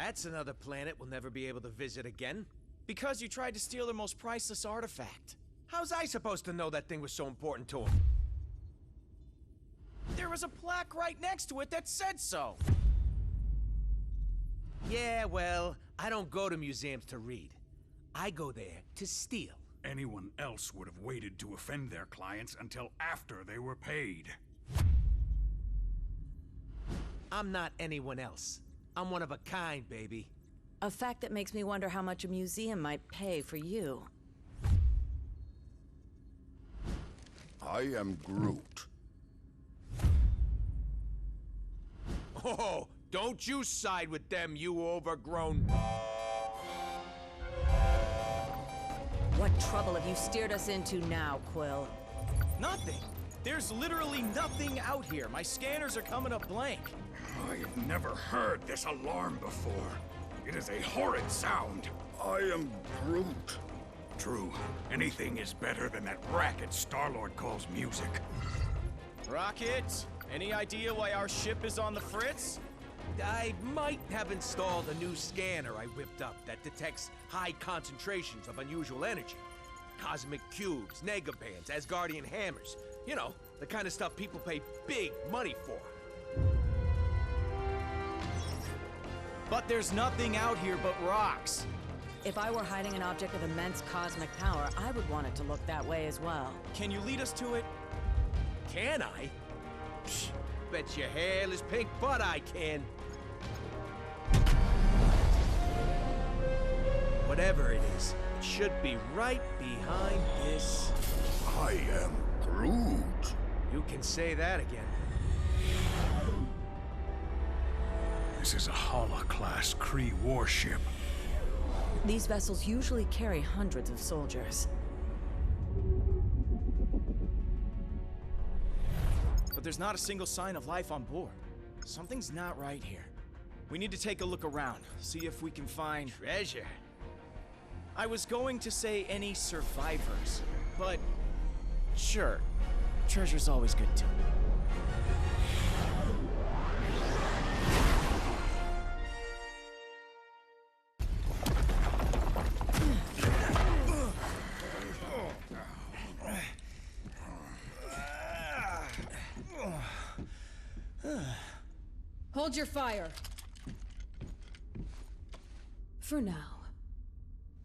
That's another planet we'll never be able to visit again. Because you tried to steal their most priceless artifact. How's I supposed to know that thing was so important to him? There was a plaque right next to it that said so. Yeah, well, I don't go to museums to read. I go there to steal. Anyone else would have waited to offend their clients until after they were paid. I'm not anyone else. I'm one of a kind, baby. A fact that makes me wonder how much a museum might pay for you. I am Groot. Oh, don't you side with them, you overgrown... What trouble have you steered us into now, Quill? Nothing. There's literally nothing out here. My scanners are coming up blank. I have never heard this alarm before. It is a horrid sound. I am Groot. True. Anything is better than that racket Star-Lord calls music. Rocket, any idea why our ship is on the fritz? I might have installed a new scanner I whipped up that detects high concentrations of unusual energy. Cosmic cubes, negabands, Asgardian hammers. You know, the kind of stuff people pay big money for. But there's nothing out here but rocks. If I were hiding an object of immense cosmic power, I would want it to look that way as well. Can you lead us to it? Can I? Psh, bet your hairless pink butt I can. Whatever it is, it should be right behind this. I am Groot. You can say that again. This is a Hala-class Kree warship. These vessels usually carry hundreds of soldiers. But there's not a single sign of life on board. Something's not right here. We need to take a look around, see if we can find Treasure. I was going to say any survivors, but sure, treasure's always good too. Hold your fire. For now.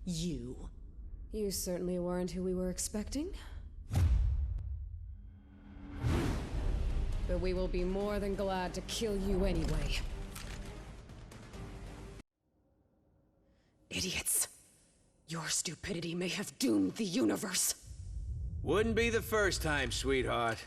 You certainly weren't who we were expecting. But we will be more than glad to kill you anyway. Idiots. Your stupidity may have doomed the universe. Wouldn't be the first time, sweetheart.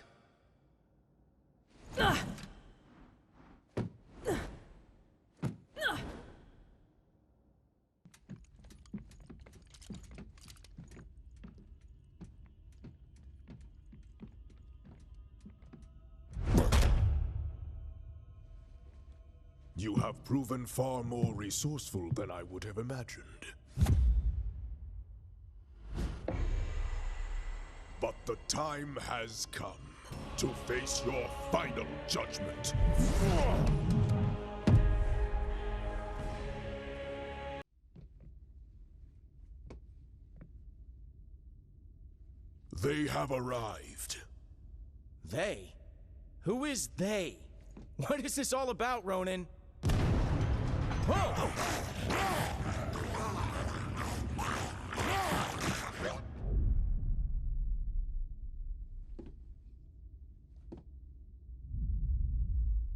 You have proven far more resourceful than I would have imagined. But the time has come to face your final judgment. They have arrived. They? Who is they? What is this all about, Ronan? Whoa!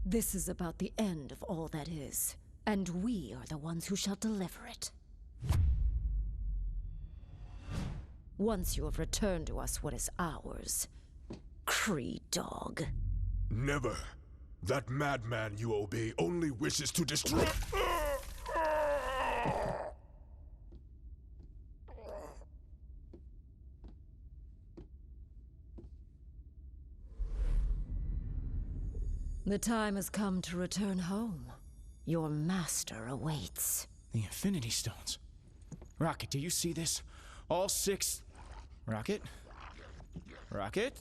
This is about the end of all that is, and we are the ones who shall deliver it. Once you have returned to us what is ours, Kree dog. Never. That madman you obey only wishes to destroy. The time has come to return home. Your master awaits. The Infinity Stones. Rocket, do you see this? All 6... Rocket? Rocket?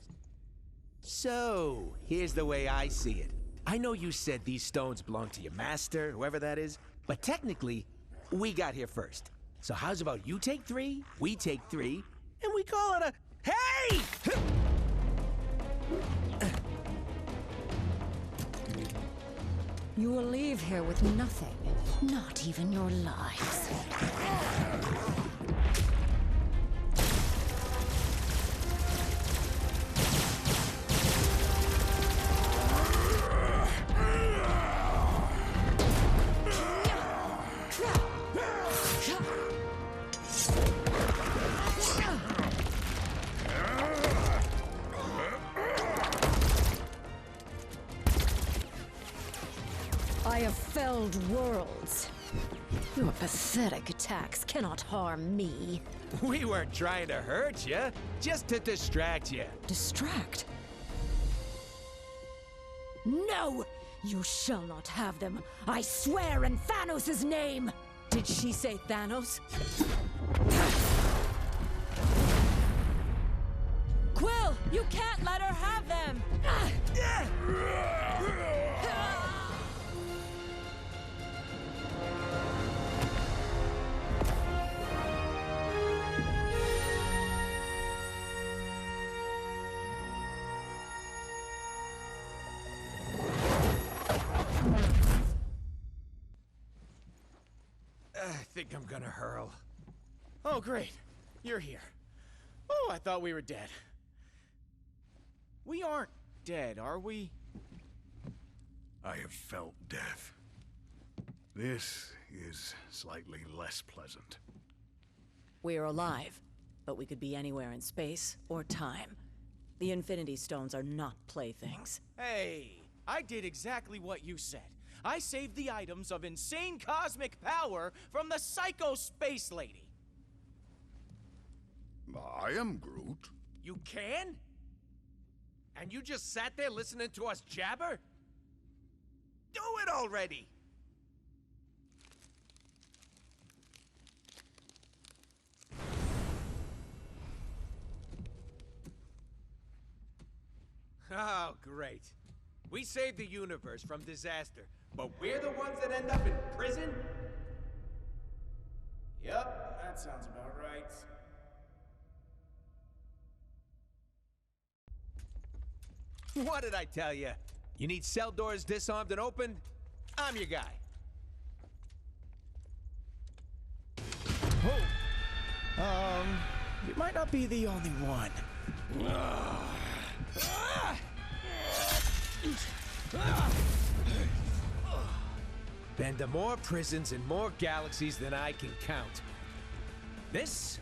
So, here's the way I see it. I know you said these stones belong to your master, whoever that is, But technically, we got here first. So how's about you take 3, we take 3, and we call it a... Hey! You will leave here with nothing, not even your lives. I have felled worlds. Your pathetic attacks cannot harm me. We weren't trying to hurt you, just to distract you. Distract? No! You shall not have them. I swear in Thanos' name! Did she say Thanos? Quill, you can't let her have them! I think I'm gonna hurl. Oh, great. You're here. Oh, I thought we were dead. We aren't dead, are we? I have felt death. This is slightly less pleasant. We are alive, but we could be anywhere in space or time. The Infinity Stones are not playthings. Hey, I did exactly what you said. I saved the items of insane cosmic power from the Psycho Space Lady. I am Groot. You can? And you just sat there listening to us jabber? Do it already! Oh, great. We saved the universe from disaster, but we're the ones that end up in prison? Yep, that sounds about right. What did I tell you? You need cell doors disarmed and opened? I'm your guy. You might not be the only one. Been to more prisons and more galaxies than I can count. This?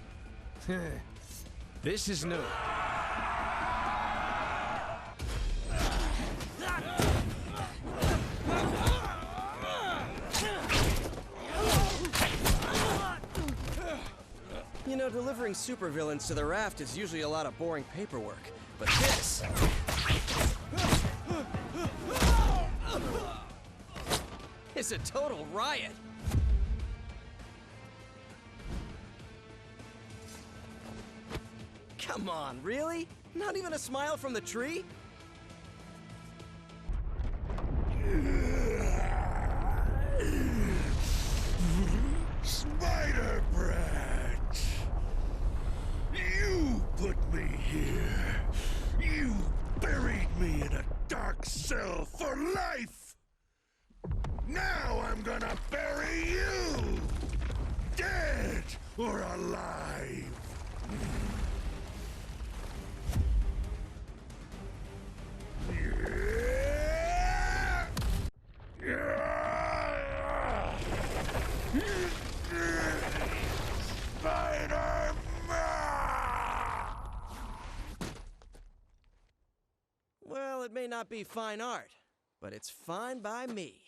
This is new. You know, delivering supervillains to the raft is usually a lot of boring paperwork, but this... it's a total riot! Come on, really? Not even a smile from the tree? Spider Brat! You put me here. You buried me in a dark cell for life. Now I'm gonna bury you! Dead or alive! Well, it may not be fine art, but it's fine by me.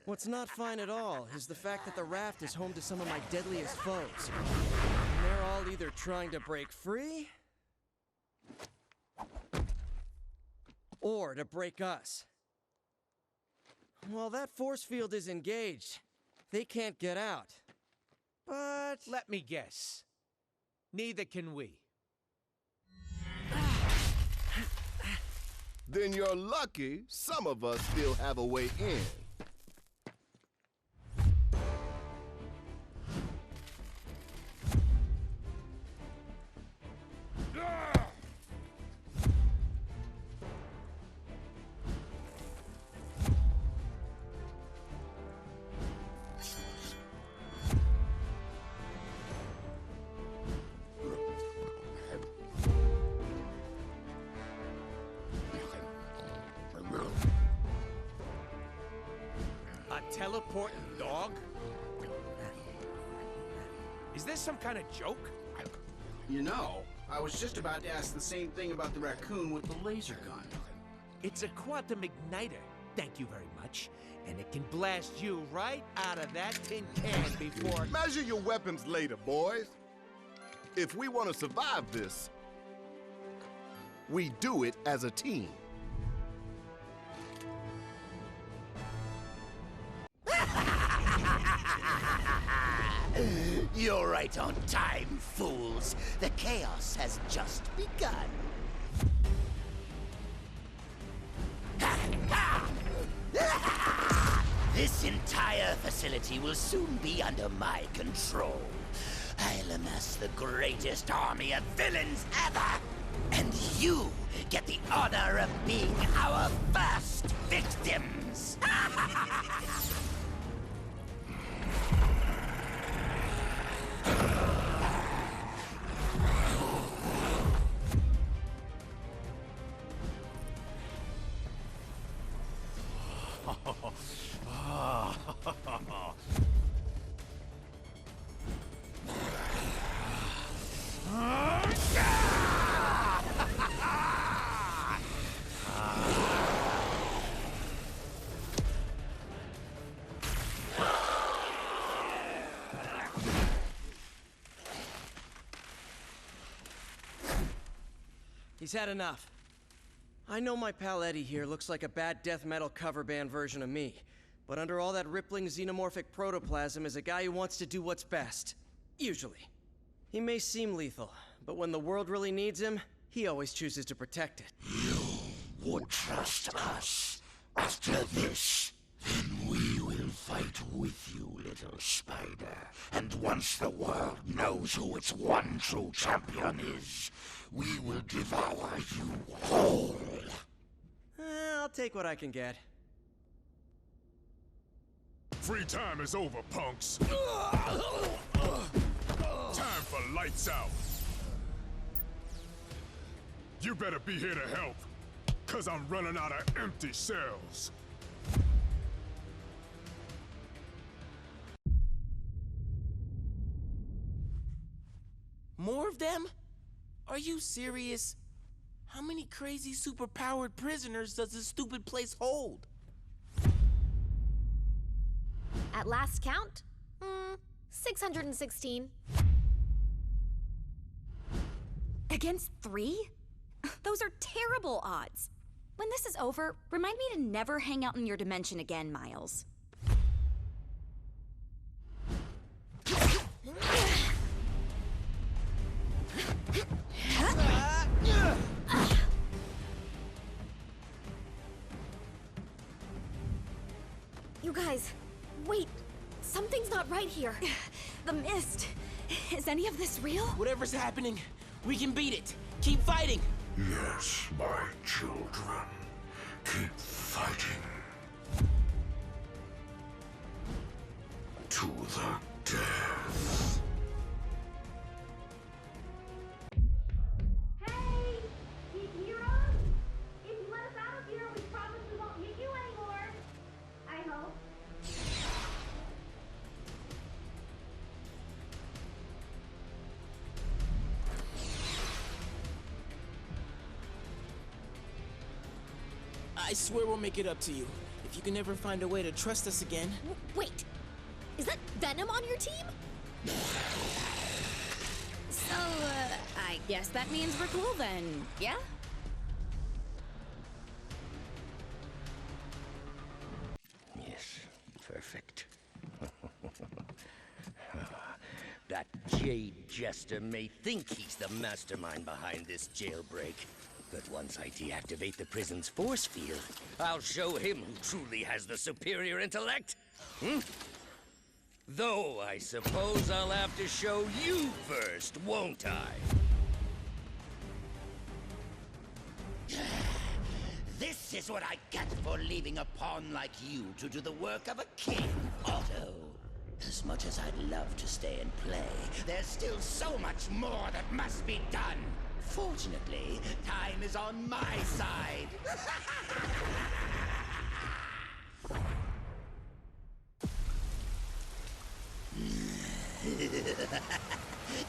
What's not fine at all is the fact that the raft is home to some of my deadliest foes. And they're all either trying to break free, or to break us. Well, that force field is engaged. They can't get out. But... Let me guess. Neither can we. Then you're lucky some of us still have a way in. teleporting dog? Is this some kind of joke? You know, I was just about to ask the same thing about the raccoon with the laser gun. It's a quantum igniter, thank you very much. And it can blast you right out of that tin can before... Measure your weapons later, boys. If we want to survive this, we do it as a team. You're right on time, fools. The chaos has just begun. This entire facility will soon be under my control. I'll amass the greatest army of villains ever! And you get the honor of being our first victims! He's had enough. I know my pal Eddie here looks like a bad death metal cover band version of me, but under all that rippling xenomorphic protoplasm is a guy who wants to do what's best. Usually. He may seem lethal, but when the world really needs him, he always chooses to protect it. You would trust us. After this, then we will fight with you, little spider. And once the world knows who its one true champion is, we will devour you whole. I'll take what I can get. Free time is over, punks. Time for lights out. You better be here to help, 'cause I'm running out of empty cells. More of them? Are you serious? How many crazy superpowered prisoners does this stupid place hold? At last count, 616. Against 3? Those are terrible odds. When this is over, remind me to never hang out in your dimension again, Miles. You guys, wait. Something's not right here. The mist. Is any of this real? Whatever's happening, we can beat it. Keep fighting. Yes, my children. Keep fighting. To the death. Hey! You hear us? If you let us out of here, we promise we won't hit you anymore. I hope. I swear we'll make it up to you. If you can ever find a way to trust us again. Wait, is that Venom on your team? So, I guess that means we're cool then, yeah? Yes, perfect. That jade jester may think he's the mastermind behind this jailbreak. But once I deactivate the prison's force field, I'll show him who truly has the superior intellect. Though I suppose I'll have to show you first, won't I? This is what I get for leaving a pawn like you to do the work of a king, Otto. As much as I'd love to stay and play, there's still so much more that must be done. Fortunately, time is on my side.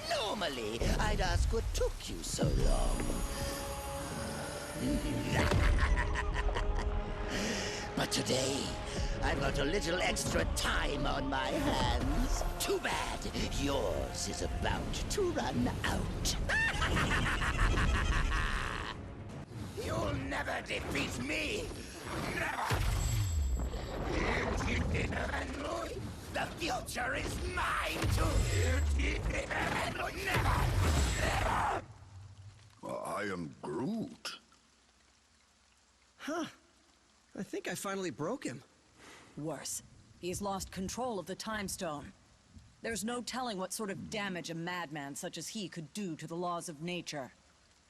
Normally, I'd ask what took you so long. But today, I've got a little extra time on my hands. Too bad. Yours is about to run out. You'll never defeat me! Never! The future is mine to... Never! Never! I am Groot. Huh. I think I finally broke him. Worse. He's lost control of the Time Stone. There's no telling what sort of damage a madman such as he could do to the laws of nature.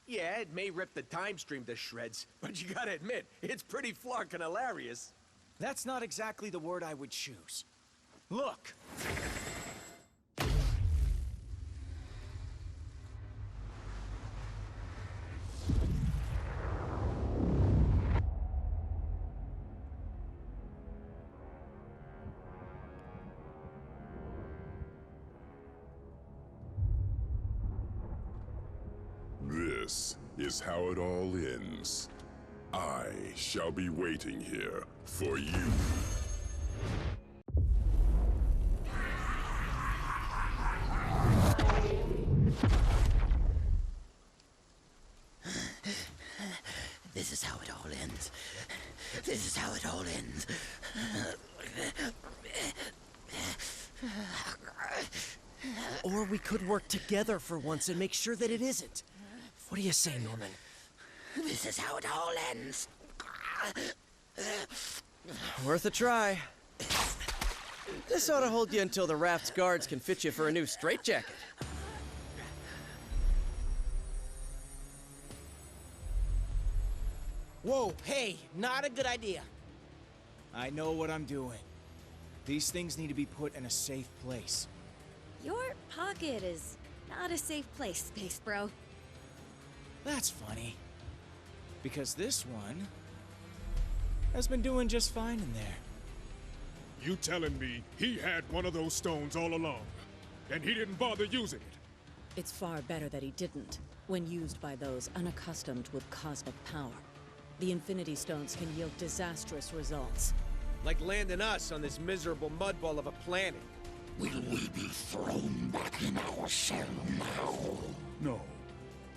Yeah, it may rip the time stream to shreds, but you gotta admit, it's pretty flarkin' hilarious. That's not exactly the word I would choose. Look! This is how it all ends. I shall be waiting here for you. This is how it all ends. This is how it all ends. Or we could work together for once and make sure that it isn't. What do you say, Norman? This is how it all ends. Worth a try. This ought to hold you until the raft's guards can fit you for a new straitjacket. Whoa, hey, not a good idea. I know what I'm doing. These things need to be put in a safe place. Your pocket is not a safe place, Space Bro. That's funny. Because this one has been doing just fine in there. You telling me he had one of those stones all along, and he didn't bother using it? It's far better that he didn't, when used by those unaccustomed with cosmic power. The Infinity Stones can yield disastrous results. Like landing us on this miserable mudball of a planet. Will we be thrown back in our cell now? No.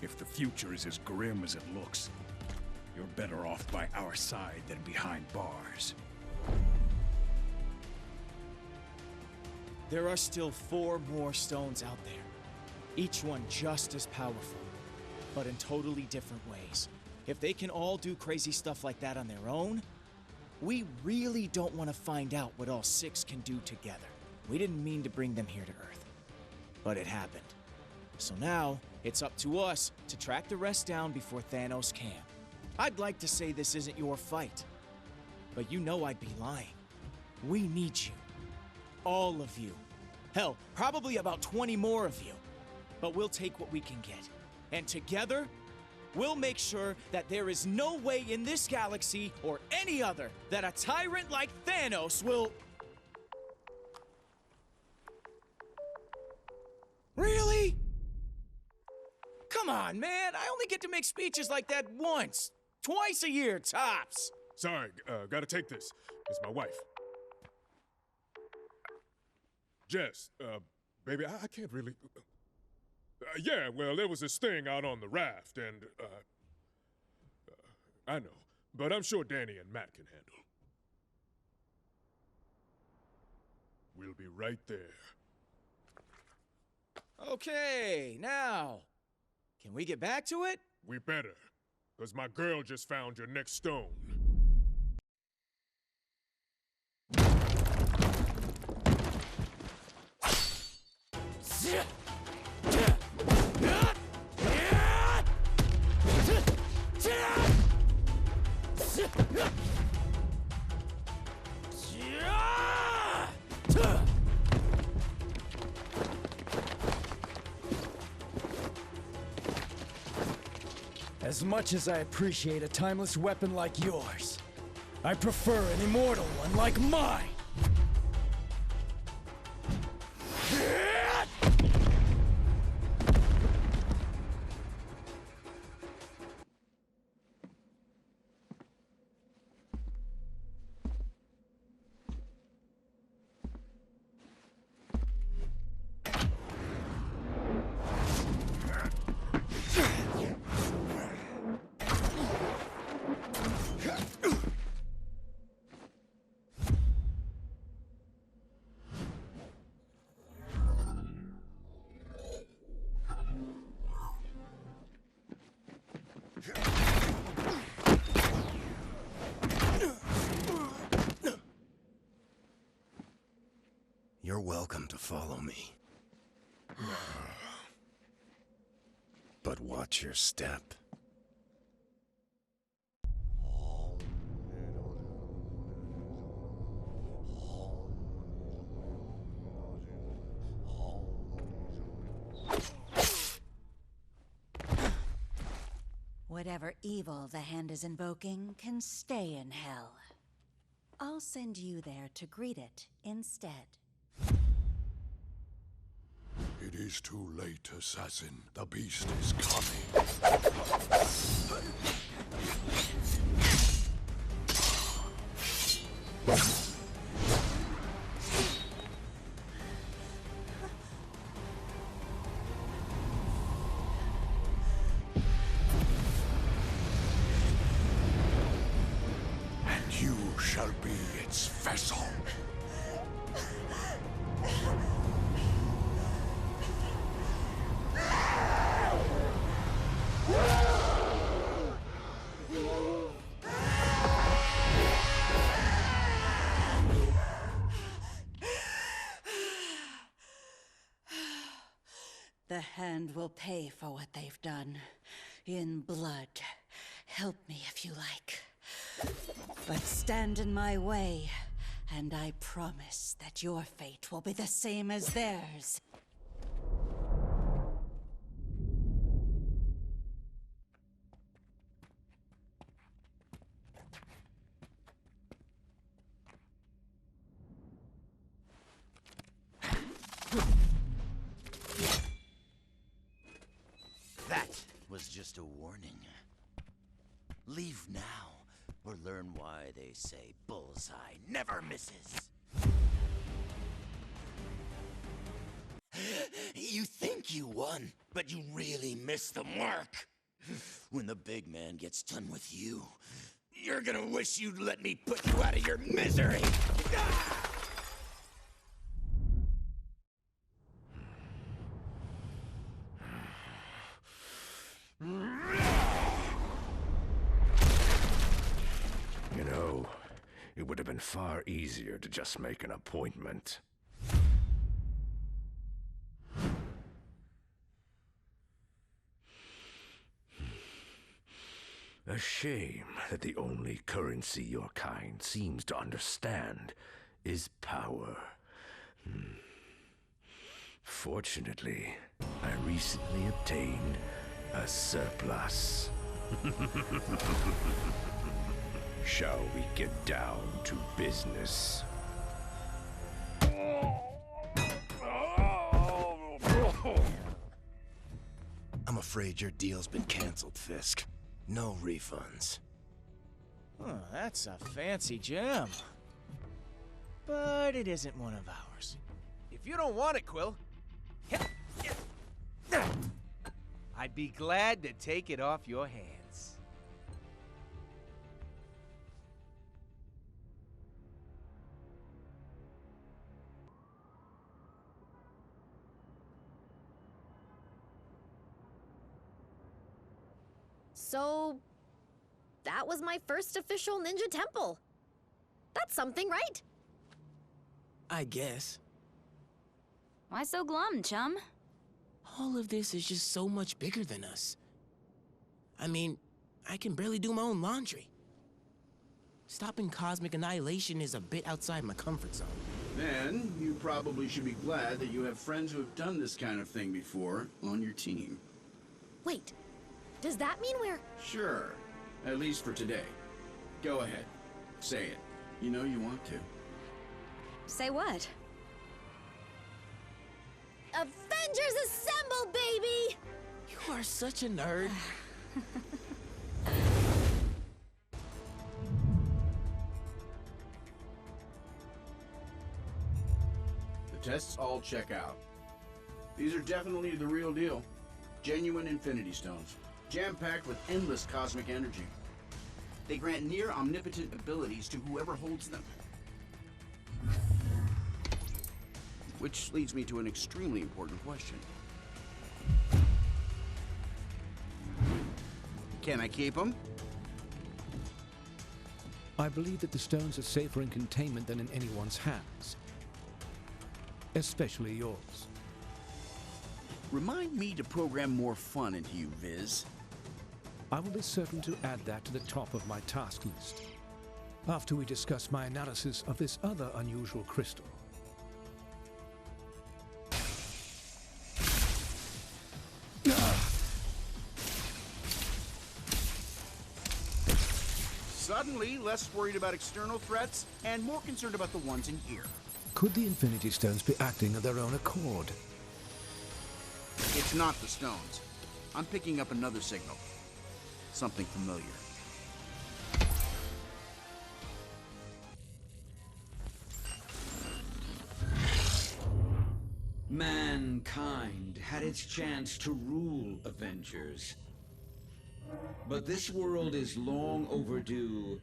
If the future is as grim as it looks, you're better off by our side than behind bars. There are still 4 more stones out there. Each one just as powerful, but in totally different ways. If they can all do crazy stuff like that on their own, we really don't want to find out what all 6 can do together. We didn't mean to bring them here to Earth, but it happened. So now, it's up to us to track the rest down before Thanos can. I'd like to say this isn't your fight, but you know I'd be lying. We need you. All of you. Hell, probably about 20 more of you. But we'll take what we can get. And together, we'll make sure that there is no way in this galaxy or any other that a tyrant like Thanos will... Really? Come on, man. I only get to make speeches like that once. Twice a year, tops. Sorry, gotta take this. It's my wife. Jess, baby, I can't really... yeah, well, there was this thing out on the raft, and, I know, but I'm sure Danny and Matt can handle. We'll be right there. Okay, now, can we get back to it? We better, because my girl just found your next stone. As much as I appreciate a timeless weapon like yours, I prefer an immortal one like mine! welcome to follow me. But watch your step. Whatever evil the hand is invoking can stay in hell. I'll send you there to greet it instead. It is too late, assassin. The beast is coming. And you shall be its vessel. The hand will pay for what they've done. In blood. Help me if you like. But stand in my way, and I promise that your fate will be the same as theirs. That was just a warning. Leave now, or learn why they say bullseye never misses. You think you won, but you really missed the mark. When the big man gets done with you, you're gonna wish you'd let me put you out of your misery. You know, it would have been far easier to just make an appointment. A shame that the only currency your kind seems to understand is power. Fortunately, I recently obtained a surplus. Shall we get down to business? I'm afraid your deal's been canceled, Fisk. No refunds. Oh, that's a fancy gem. But it isn't one of ours. If you don't want it, Quill, I'd be glad to take it off your hands. So, that was my first official ninja temple. That's something, right? I guess. Why so glum, chum? All of this is just so much bigger than us. I mean, I can barely do my own laundry. Stopping cosmic annihilation is a bit outside my comfort zone. Then, you probably should be glad that you have friends who have done this kind of thing before on your team. Wait, does that mean we're... Sure. At least for today. Go ahead. Say it. You know you want to. Say what? Avengers Assemble, baby! You are such a nerd. The tests all check out. These are definitely the real deal. Genuine Infinity Stones. Jam-packed with endless cosmic energy. They grant near omnipotent abilities to whoever holds them. Which leads me to an extremely important question. Can I keep them? I believe that the stones are safer in containment than in anyone's hands. especially yours. Remind me to program more fun into you, Viz. I will be certain to add that to the top of my task list, after we discuss my analysis of this other unusual crystal. Suddenly, less worried about external threats and more concerned about the ones in here. Could the Infinity Stones be acting of their own accord? It's not the stones. I'm picking up another signal. Something familiar. Mankind had its chance to rule Avengers. But this world is long overdue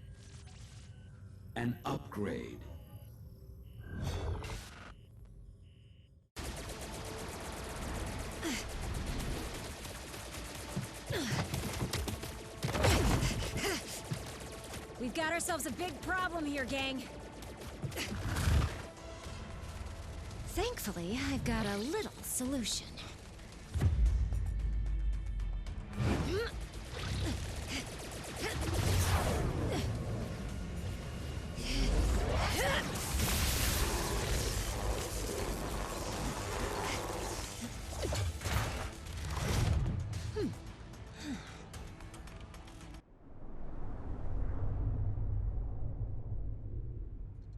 an upgrade. We've got ourselves a big problem here, gang. Thankfully, I've got a little solution.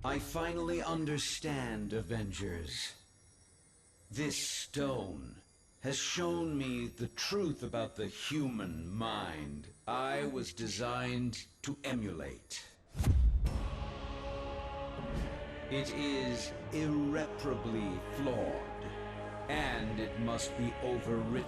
I finally understand, Avengers. This stone has shown me the truth about the human mind I was designed to emulate. It is irreparably flawed, and it must be overwritten.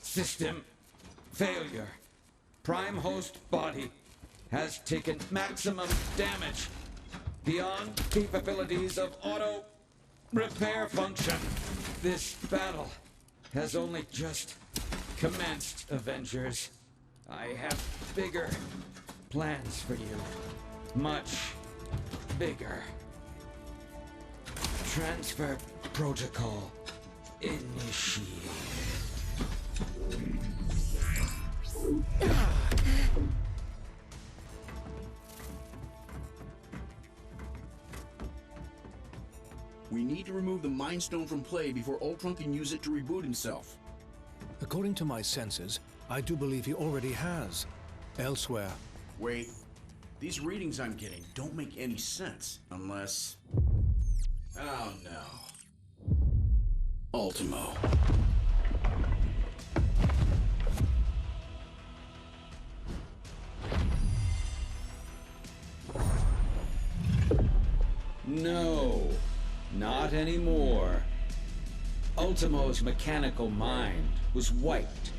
System failure. Prime host body has taken maximum damage beyond capabilities of auto repair function. This battle has only just commenced, Avengers. I have bigger plans for you. Much bigger. Transfer protocol initiated. We need to remove the Mind Stone from play before Ultron can use it to reboot himself. According to my senses, I do believe he already has. Elsewhere. Wait. These readings I'm getting don't make any sense unless... Oh no. Ultimo. No, not anymore. Ultimo's mechanical mind was wiped,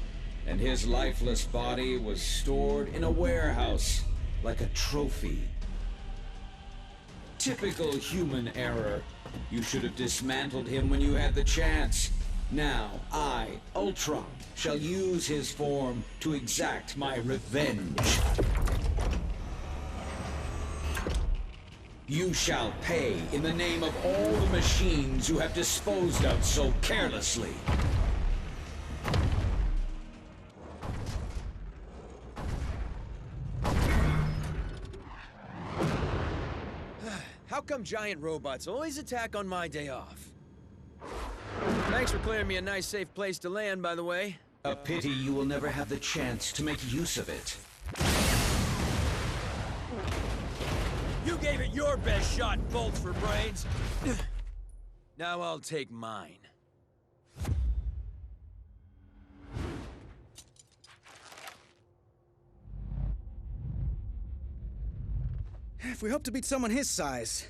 and his lifeless body was stored in a warehouse like a trophy. Typical human error. You should have dismantled him when you had the chance. Now, I, Ultron, shall use his form to exact my revenge. You shall pay in the name of all the machines you have disposed of so carelessly. How come giant robots always attack on my day off? Thanks for clearing me a nice, safe place to land, by the way. A pity you will never have the chance to make use of it. You gave it your best shot, bolts for brains. Now I'll take mine. If we hope to beat someone his size...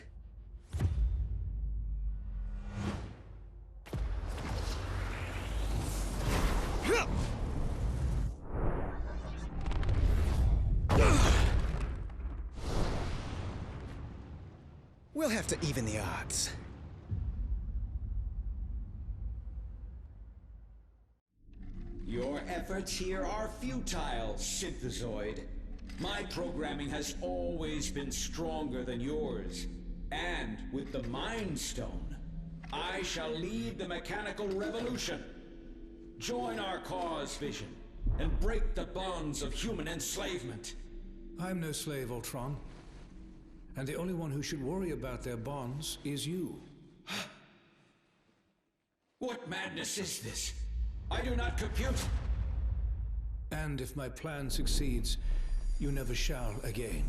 We'll have to even the odds. Your efforts here are futile, Synthezoid. My programming has always been stronger than yours. And with the Mind Stone, I shall lead the mechanical revolution. Join our cause, Vision, and break the bonds of human enslavement. I'm no slave, Ultron. And the only one who should worry about their bonds is you. What madness is this? I do not compute. And if my plan succeeds, you never shall again.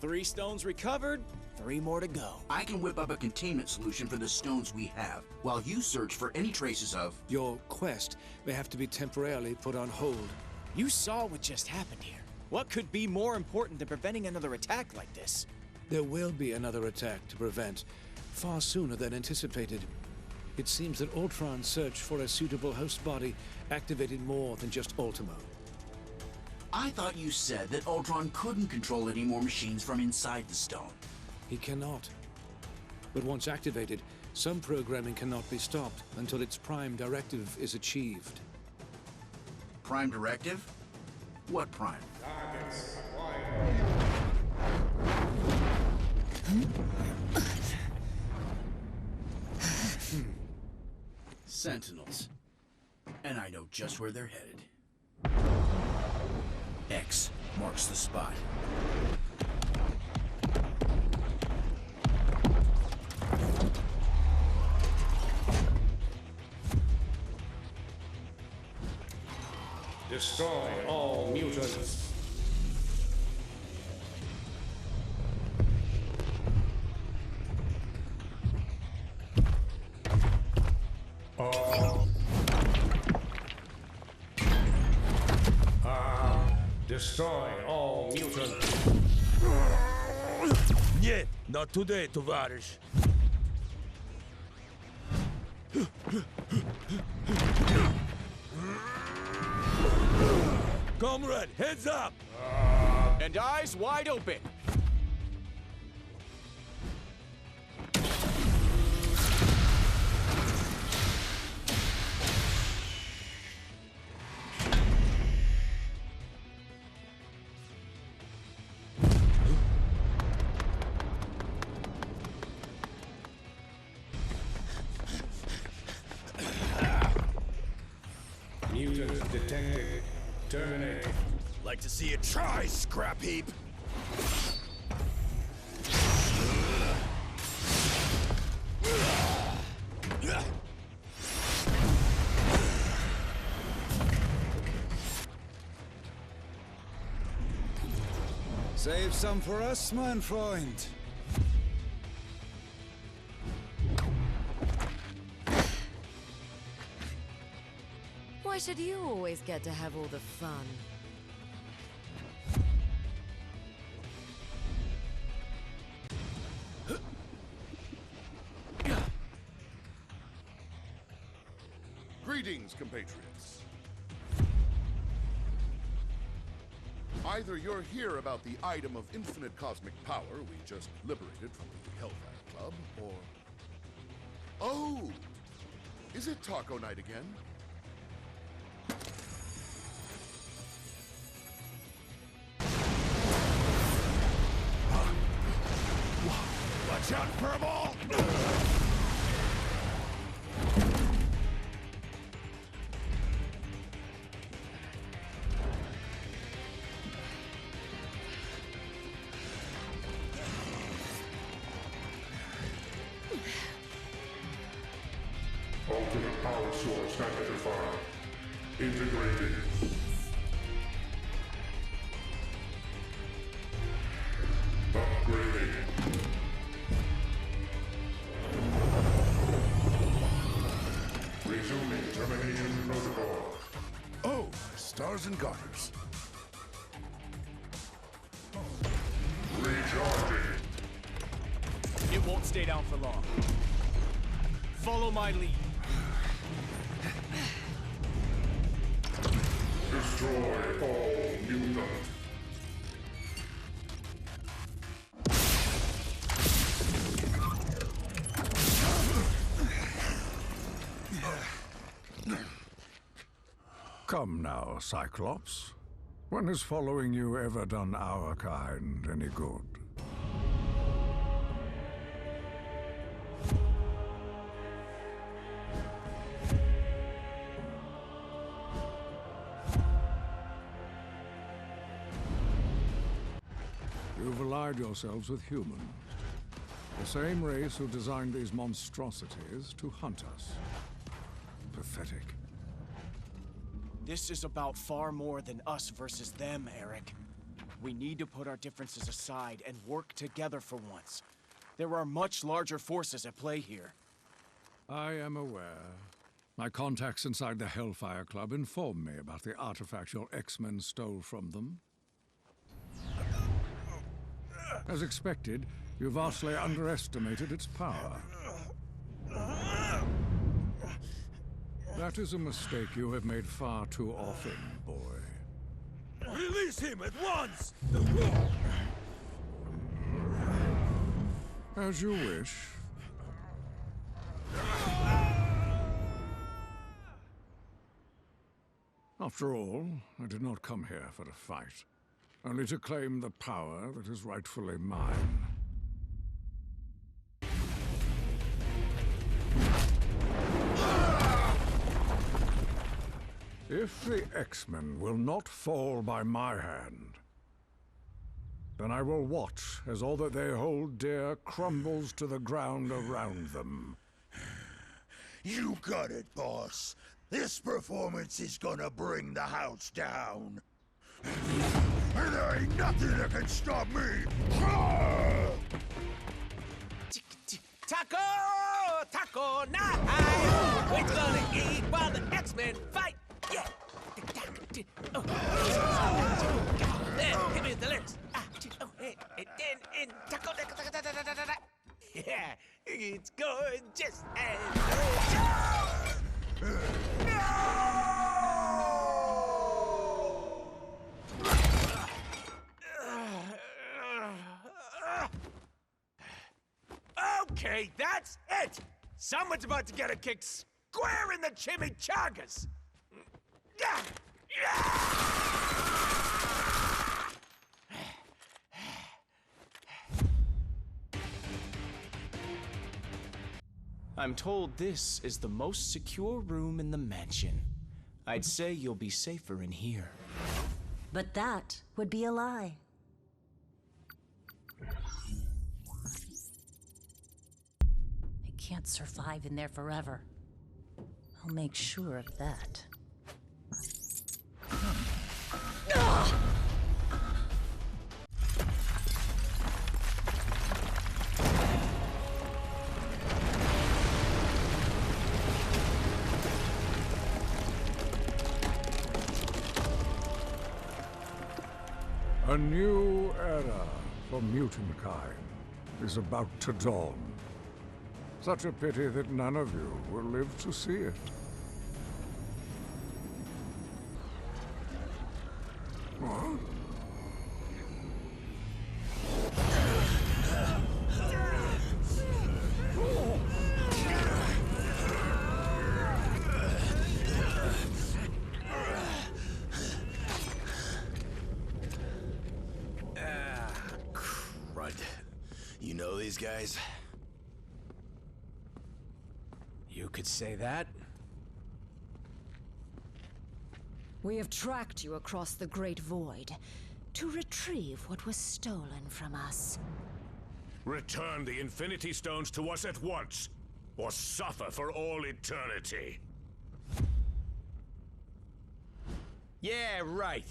Three stones recovered, 3 more to go. I can whip up a containment solution for the stones we have, while you search for any traces of... Your quest may have to be temporarily put on hold. You saw what just happened here. What could be more important than preventing another attack like this? There will be another attack to prevent, far sooner than anticipated. It seems that Ultron's search for a suitable host body activated more than just Ultimo. I thought you said that Ultron couldn't control any more machines from inside the stone. He cannot. But once activated, some programming cannot be stopped until its prime directive is achieved. Prime directive? What prime? Targets Sentinels. And I know just where they're headed. X marks the spot. Destroy all mutants. Destroy all mutants. Нет, not today, товарищ. Comrade, heads up! And eyes wide open. Mutant detected. Terminate. Like to see you try, scrap heap. Save some for us, mein Freund. Why should you always get to have all the fun? Greetings, compatriots. Either you're here about the item of infinite cosmic power we just liberated from the Hellfire Club, or... Oh! Is it Taco Night again? Watch out, Furball! Ultimate power source identified. Integrated. Upgrading. Resuming termination protocol. Oh, stars and garters. Recharging. It won't stay down for long. Follow my lead. Destroy all mutants. Come now, Cyclops. When has following you ever done our kind any good? You've allied yourselves with humans. The same race who designed these monstrosities to hunt us. Pathetic. This is about far more than us versus them, Eric. We need to put our differences aside and work together for once. There are much larger forces at play here. I am aware. My contacts inside the Hellfire Club informed me about the artifact your X-Men stole from them. As expected, you vastly underestimated its power. That is a mistake you have made far too often, boy. Release him at once! As you wish. After all, I did not come here for a fight, only to claim the power that is rightfully mine. If the X-Men will not fall by my hand, then I will watch as all that they hold dear crumbles to the ground around them. You got it, boss. This performance is gonna bring the house down. And there ain't nothing that can stop me! Taco! Taco night! We're gonna eat while the X-Men fight! Yeah! Oh. Give me the lyrics! Taco! Yeah! It's going just as... Okay, that's it! Someone's about to get a kick square in the chimichangas! I'm told this is the most secure room in the mansion. I'd say you'll be safer in here. But that would be a lie. I can't survive in there forever. I'll make sure of that. A new era for mutant kind is about to dawn. Such a pity that none of you will live to see it. What? You know these guys? You could say that. We have tracked you across the Great Void to retrieve what was stolen from us. Return the Infinity Stones to us at once, or suffer for all eternity. Yeah, right.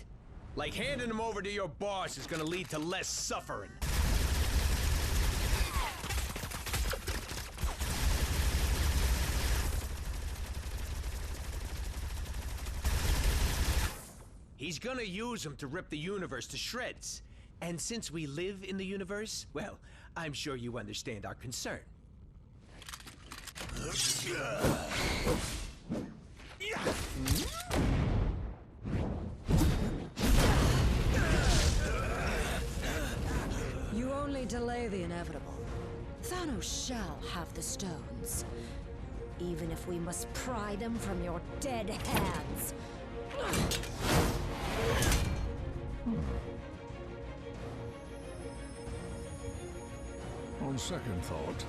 Like handing them over to your boss is gonna lead to less suffering. He's gonna use them to rip the universe to shreds. And since we live in the universe, well, I'm sure you understand our concern. You only delay the inevitable. Thanos shall have the stones. even if we must pry them from your dead hands. On second thought...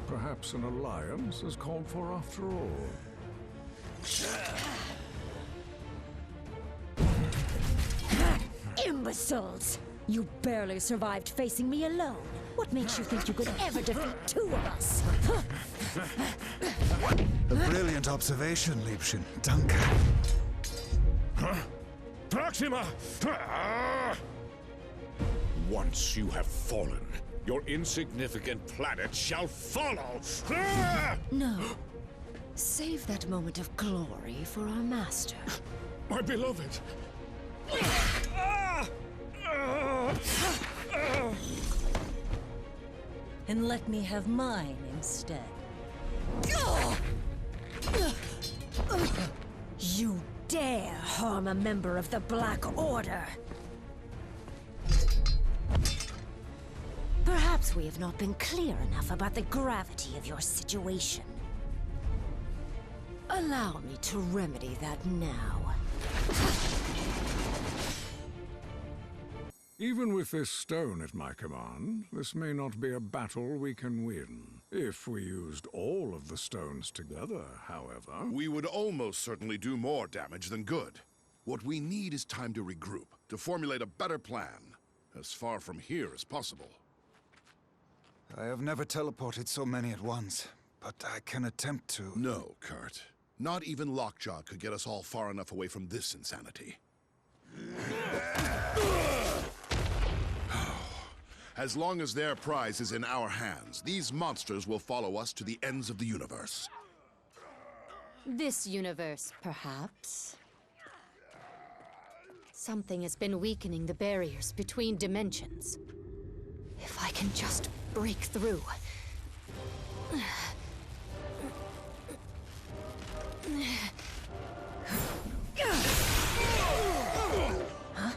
Perhaps an alliance is called for after all. Imbeciles! You barely survived facing me alone. What makes you think you could ever defeat two of us? A brilliant observation, Liebchen. Danke. Huh? Proxima! Once you have fallen, your insignificant planet shall follow! No. Save that moment of glory for our master. My beloved! And let me have mine instead. You dare harm a member of the Black Order! Perhaps we have not been clear enough about the gravity of your situation. Allow me to remedy that now. Even with this stone at my command, this may not be a battle we can win. If we used all of the stones together, however... We would almost certainly do more damage than good. What we need is time to regroup, to formulate a better plan, as far from here as possible. I have never teleported so many at once, but I can attempt to... No, Kurt. Not even Lockjaw could get us all far enough away from this insanity. As long as their prize is in our hands, these monsters will follow us to the ends of the universe. This universe, perhaps. Something has been weakening the barriers between dimensions. If I can just break through. Huh?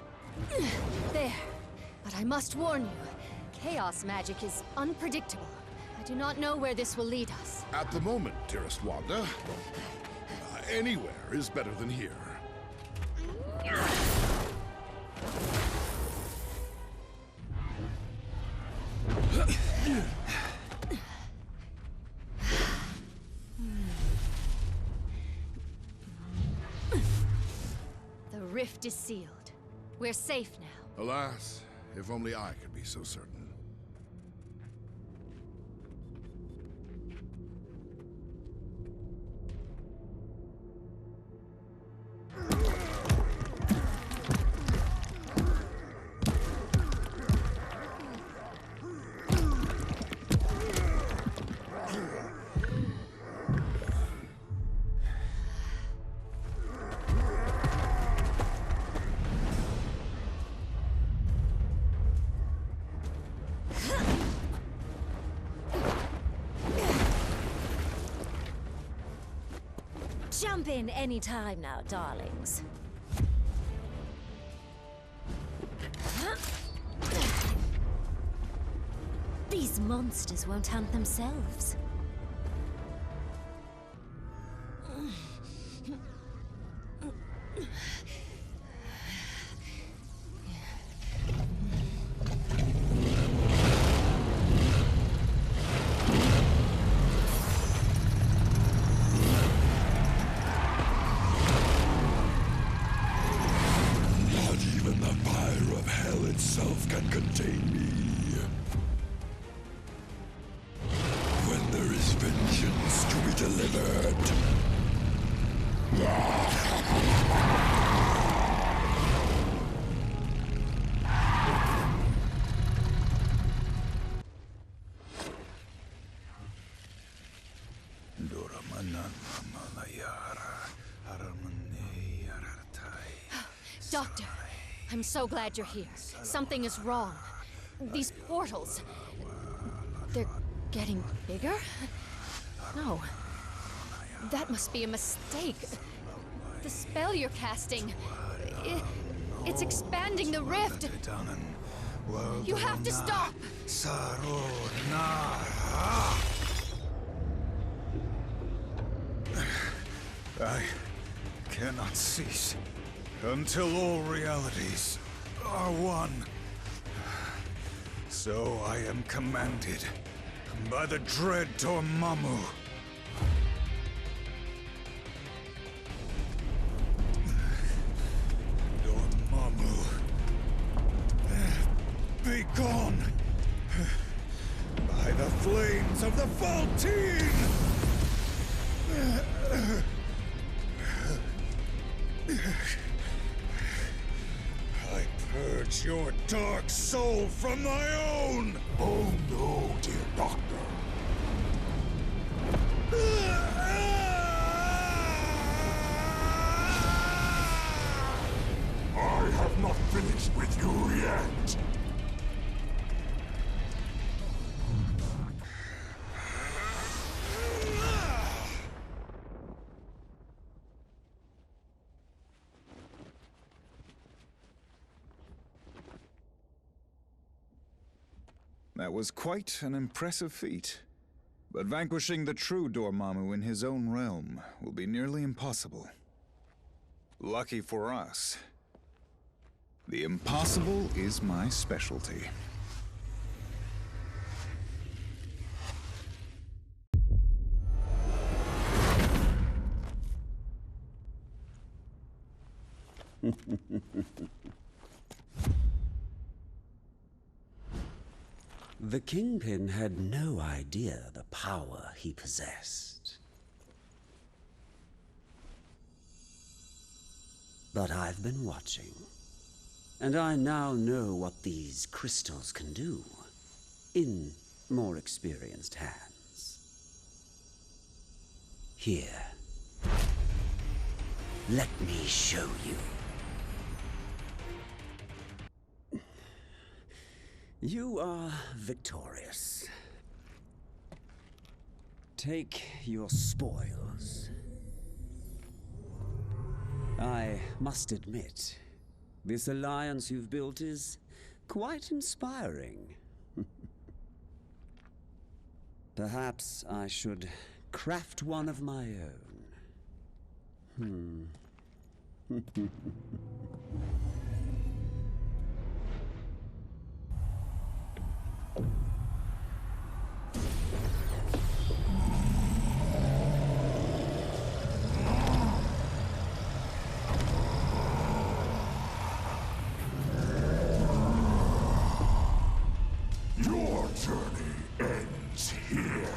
There. But I must warn you, chaos magic is unpredictable. I do not know where this will lead us. At the moment, dearest Wanda, anywhere is better than here. The rift is sealed. We're safe now. Alas, if only I could be so certain. Jump in any time now, darlings. These monsters won't hunt themselves. Doctor, I'm so glad you're here. Something is wrong. These portals... they're getting bigger? No. That must be a mistake. The spell you're casting... it's expanding the rift. You have to stop! I cannot cease until all realities are one. So I am commanded by the dread Dormammu. Dormammu, be gone by the flames of the Faltine! I purge your dark soul from my own! Oh no, dear Doctor. I have not finished with you yet. That was quite an impressive feat. But vanquishing the true Dormammu in his own realm will be nearly impossible. Lucky for us, the impossible is my specialty. The Kingpin had no idea the power he possessed. But I've been watching, and I now know what these crystals can do, in more experienced hands. Here, let me show you. You are victorious. Take your spoils. I must admit, this alliance you've built is quite inspiring. Perhaps I should craft one of my own. Your journey ends here.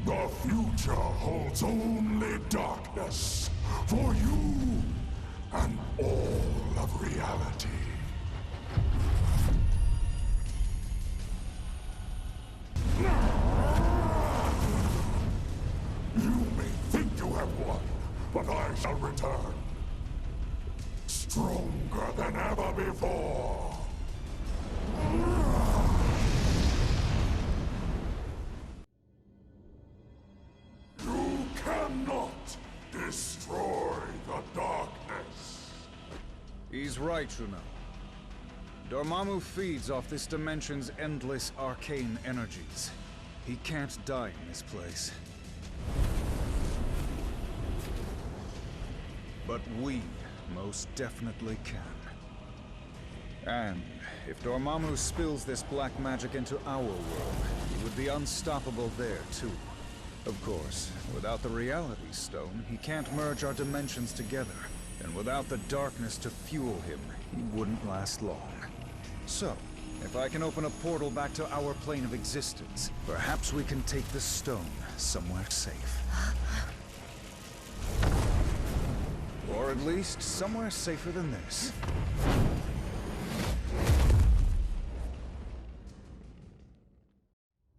The future holds only darkness for you and all of reality. You may think you have won, but I shall return. Stronger than ever before. You cannot destroy the darkness. He's right, Juno. Dormammu feeds off this dimension's endless arcane energies. He can't die in this place. But we most definitely can. And if Dormammu spills this black magic into our world, he would be unstoppable there too. Of course, without the Reality Stone, he can't merge our dimensions together. And without the darkness to fuel him, he wouldn't last long. So, if I can open a portal back to our plane of existence, perhaps we can take the stone somewhere safe. Or at least somewhere safer than this.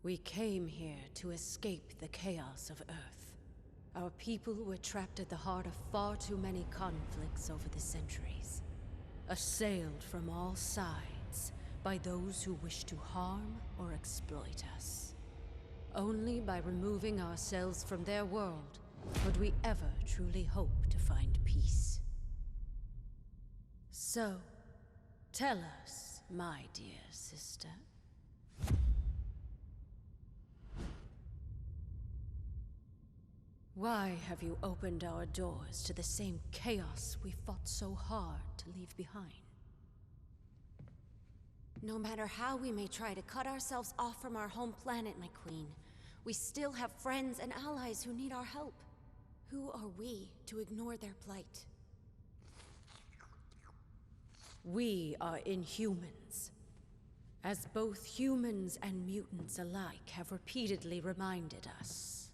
We came here to escape the chaos of Earth. Our people were trapped at the heart of far too many conflicts over the centuries. Assailed from all sides by those who wish to harm or exploit us. Only by removing ourselves from their world would we ever truly hope to find peace. So, tell us, my dear sister. Why have you opened our doors to the same chaos we fought so hard to leave behind? No matter how we may try to cut ourselves off from our home planet, my queen, we still have friends and allies who need our help. Who are we to ignore their plight? We are Inhumans. As both humans and mutants alike have repeatedly reminded us,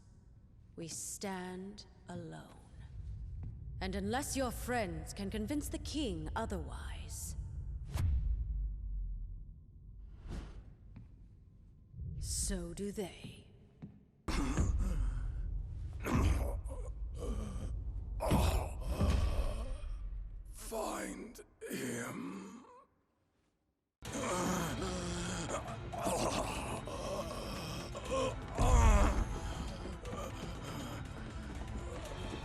we stand alone. And unless your friends can convince the king otherwise, so do they. Find him.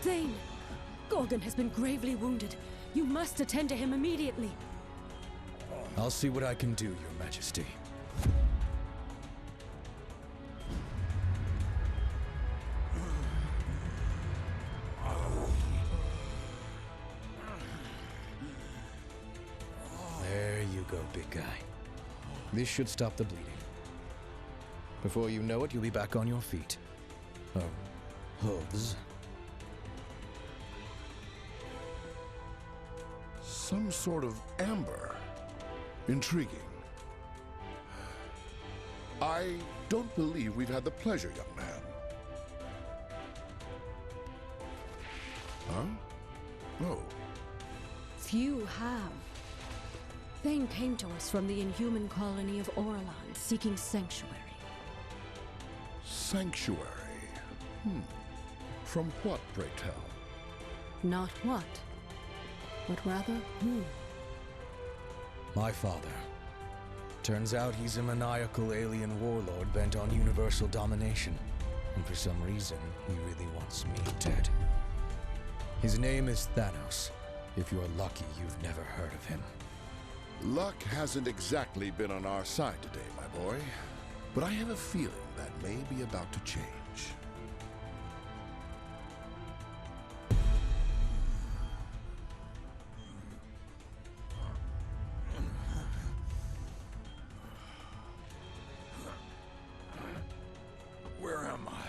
Thane! Gorgon has been gravely wounded. You must attend to him immediately. I'll see what I can do, Your Majesty. There you go, big guy. This should stop the bleeding. Before you know it, you'll be back on your feet. Hooves. Some sort of amber. Intriguing. I don't believe we've had the pleasure, young man. Huh? Oh. Few have. Thane came to us from the Inhuman colony of Orlan, seeking sanctuary. Sanctuary? From what, pray tell? Not what, but rather who. My father. Turns out he's a maniacal alien warlord bent on universal domination. And for some reason, he really wants me dead. His name is Thanos. If you're lucky, you've never heard of him. Luck hasn't exactly been on our side today, my boy. But I have a feeling that may be about to change. Where am I?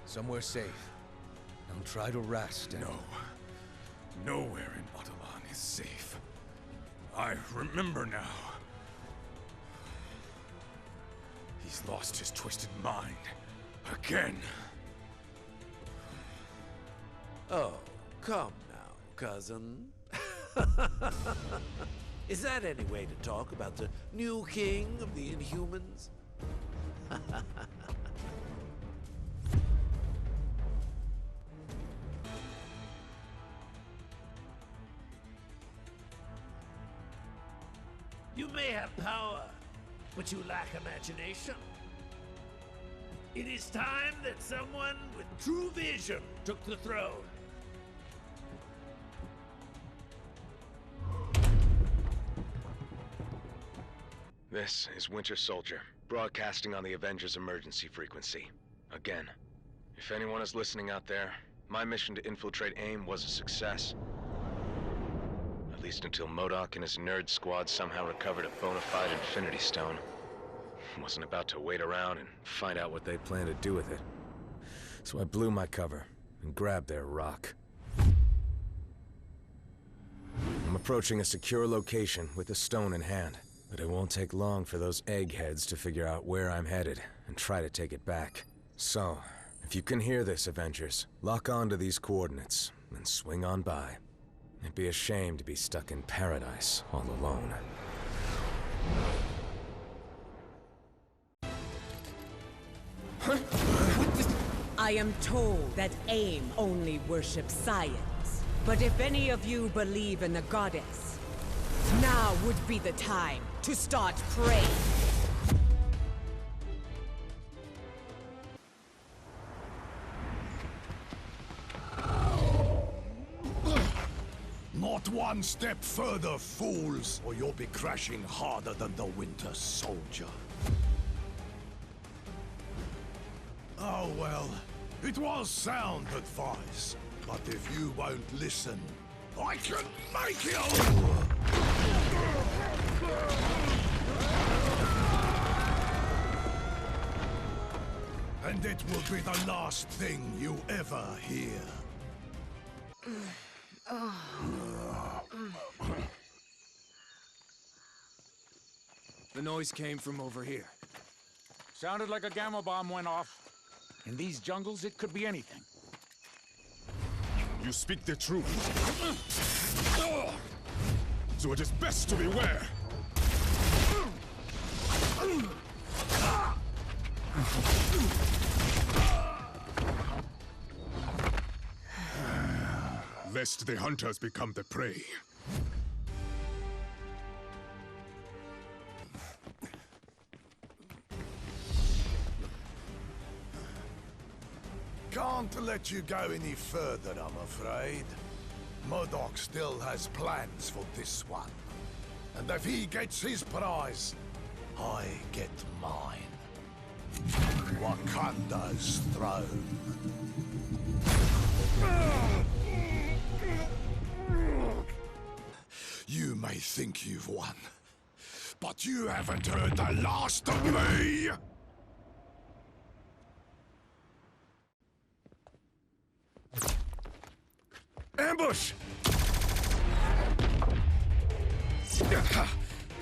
Somewhere safe. Now try to rest and... No. Nowhere in Autobahn is safe. I remember now. He's lost his twisted mind. Again. Oh, come now, cousin. Is that any way to talk about the new king of the Inhumans? You may have power, but you lack imagination. It is time that someone with true vision took the throne. This is Winter Soldier, broadcasting on the Avengers emergency frequency. Again, if anyone is listening out there, my mission to infiltrate AIM was a success. At least until MODOK and his nerd squad somehow recovered a bona fide Infinity Stone. Wasn't about to wait around and find out what they plan to do with it. So I blew my cover and grabbed their rock. I'm approaching a secure location with the stone in hand, but it won't take long for those eggheads to figure out where I'm headed and try to take it back. So, if you can hear this, Avengers, lock on to these coordinates and swing on by. It'd be a shame to be stuck in paradise all alone. I am told that AIM only worships science. But if any of you believe in the goddess, now would be the time to start praying. Not one step further, fools, or you'll be crashing harder than the Winter Soldier. Oh well, it was sound advice, but if you won't listen, I can make you! And it will be the last thing you ever hear. The noise came from over here. Sounded like a gamma bomb went off. In these jungles, it could be anything. You speak the truth. So it is best to beware. Lest the hunters become the prey. Can't let you go any further, I'm afraid. MODOK still has plans for this one. And if he gets his prize, I get mine. Wakanda's throne. You may think you've won, but you haven't heard the last of me! Ambush!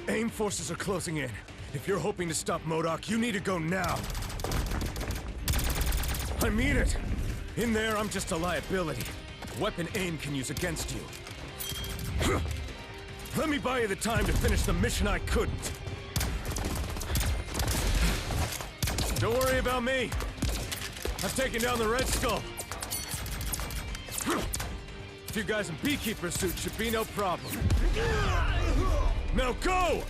AIM forces are closing in. If you're hoping to stop MODOK, you need to go now. I mean it! In there, I'm just a liability. Weapon AIM can use against you. Let me buy you the time to finish the mission I couldn't. Don't worry about me. I've taken down the Red Skull. You guys in beekeeper suits should be no problem. Now go!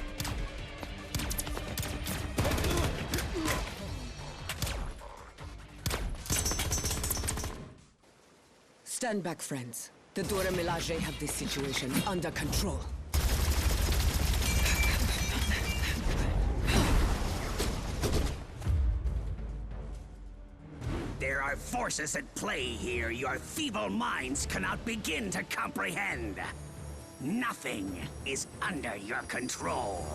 Stand back, friends. The Dora Milaje have this situation under control. There are forces at play here your feeble minds cannot begin to comprehend. Nothing is under your control.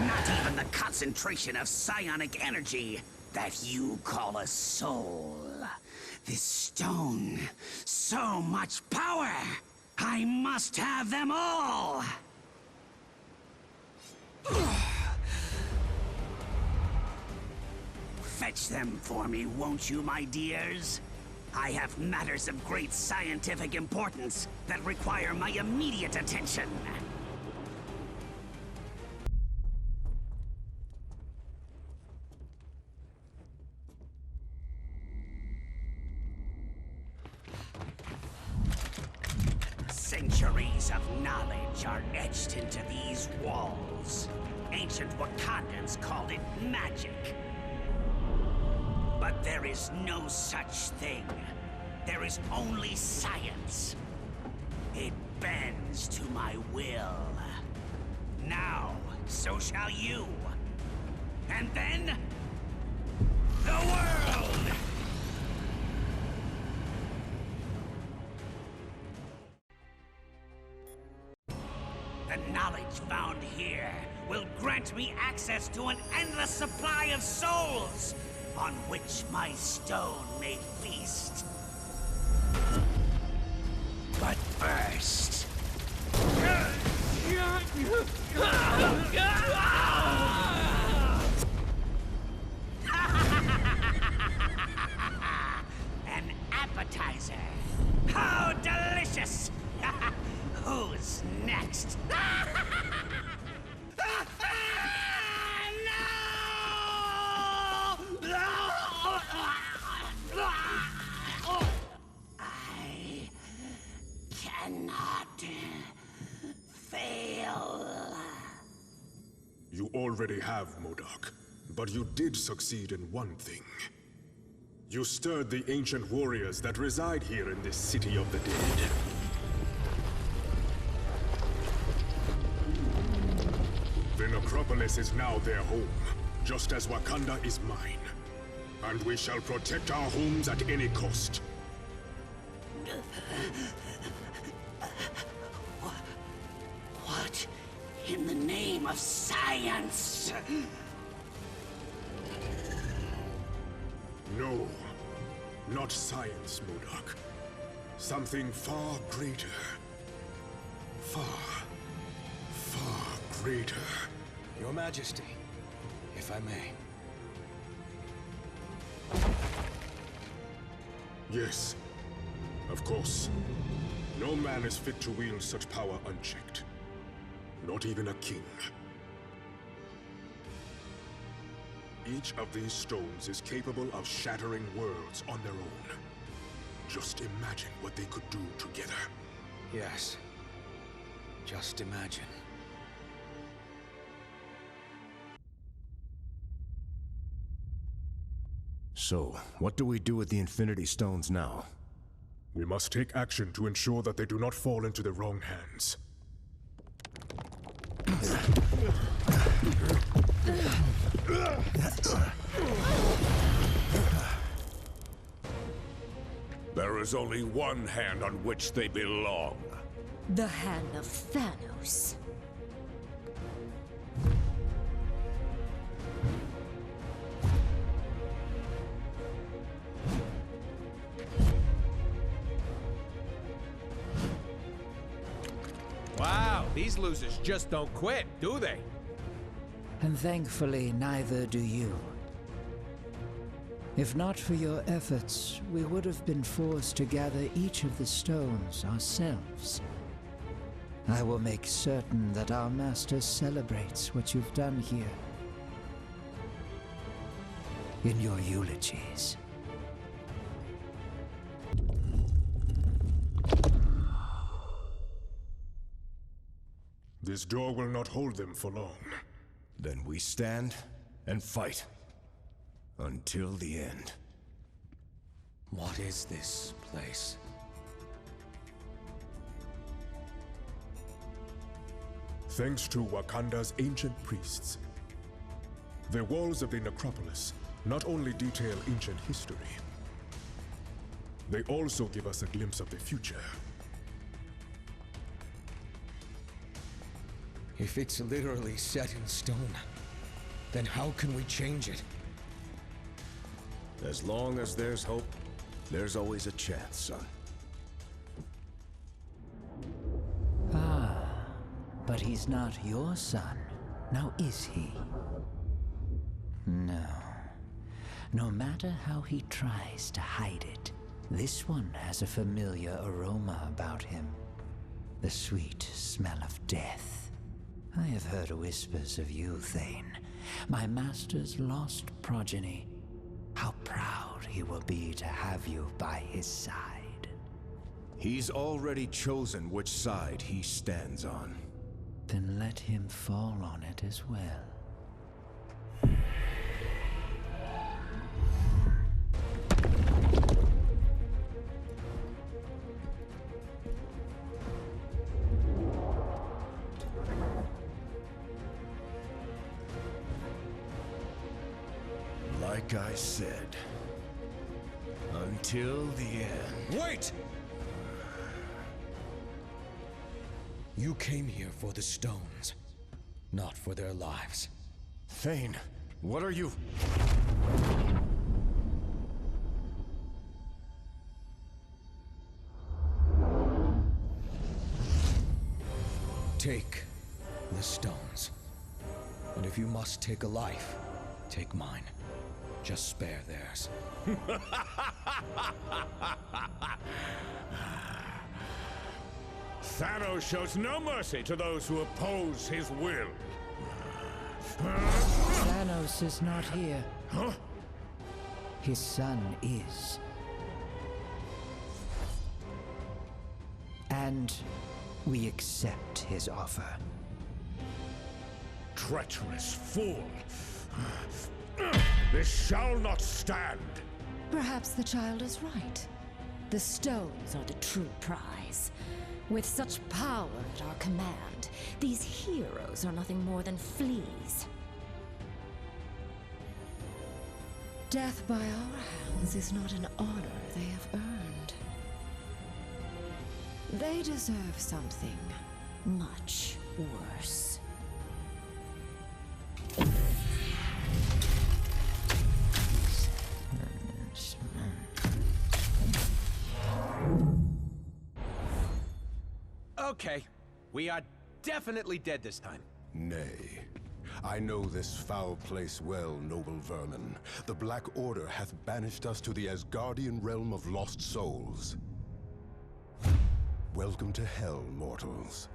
Not even the concentration of psionic energy that you call a soul. This stone, so much power! I must have them all! Fetch them for me, won't you, my dears? I have matters of great scientific importance that require my immediate attention. Centuries of knowledge are etched into these walls. Ancient Wakandans called it magic. But there is no such thing. There is only science. It bends to my will. Now, so shall you. And then, the world! The knowledge found here will grant me access to an endless supply of souls, on which my stone may feast. But first... An appetizer. How delicious! Who's next? I cannot fail. You already have, MODOK, but you did succeed in one thing. You stirred the ancient warriors that reside here in this city of the dead. The necropolis is now their home, just as Wakanda is mine. And we shall protect our homes at any cost. What in the name of science? No, not science, MODOK. Something far greater. Far greater. Your Majesty, if I may. Yes, of course. No man is fit to wield such power unchecked. Not even a king. Each of these stones is capable of shattering worlds on their own. Just imagine what they could do together. Yes. Just imagine. So, what do we do with the Infinity Stones now? We must take action to ensure that they do not fall into the wrong hands. There is only one hand on which they belong. The hand of Thanos. Wow, these losers just don't quit, do they? And thankfully, neither do you. If not for your efforts, we would have been forced to gather each of the stones ourselves. I will make certain that our master celebrates what you've done here. In your eulogies. This door will not hold them for long. Then we stand and fight. Until the end. What is this place? Thanks to Wakanda's ancient priests. The walls of the necropolis not only detail ancient history, they also give us a glimpse of the future. If it's literally set in stone, then how can we change it? As long as there's hope, there's always a chance, son. Ah, but he's not your son, now is he? No. No matter how he tries to hide it, this one has a familiar aroma about him. The sweet smell of death. I have heard whispers of you, Thane, my master's lost progeny. How proud he will be to have you by his side. He's already chosen which side he stands on. Then let him fall on it as well. Like I said, until the end. Wait! You came here for the stones, not for their lives. Thane, what are you? Take the stones. And if you must take a life, take mine. Just spare theirs. Thanos shows no mercy to those who oppose his will. Thanos is not here. Huh? His son is. And we accept his offer. Treacherous fool! This shall not stand! Perhaps the child is right. The stones are the true prize. With such power at our command, these heroes are nothing more than fleas. Death by our hands is not an honor they have earned. They deserve something much worse. Okay, we are definitely dead this time. Nay. I know this foul place well, noble vermin. The Black Order hath banished us to the Asgardian realm of lost souls. Welcome to hell, mortals.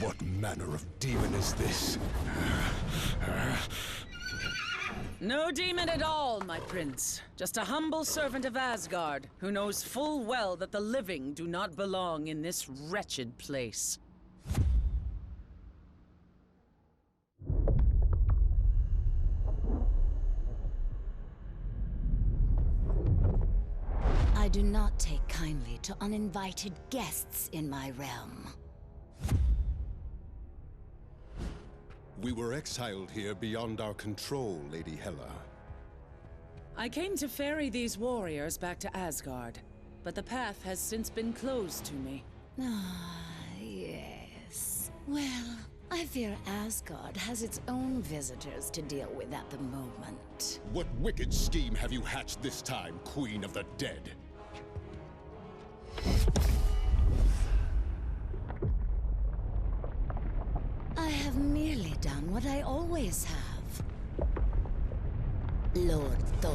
What manner of demon is this? No demon at all, my prince. Just a humble servant of Asgard, who knows full well that the living do not belong in this wretched place. I do not take kindly to uninvited guests in my realm. We were exiled here beyond our control, Lady Hela. I came to ferry these warriors back to Asgard, but the path has since been closed to me. Ah, yes. Well, I fear Asgard has its own visitors to deal with at the moment. What wicked scheme have you hatched this time, Queen of the Dead? I have merely done what I always have. Lord Thor.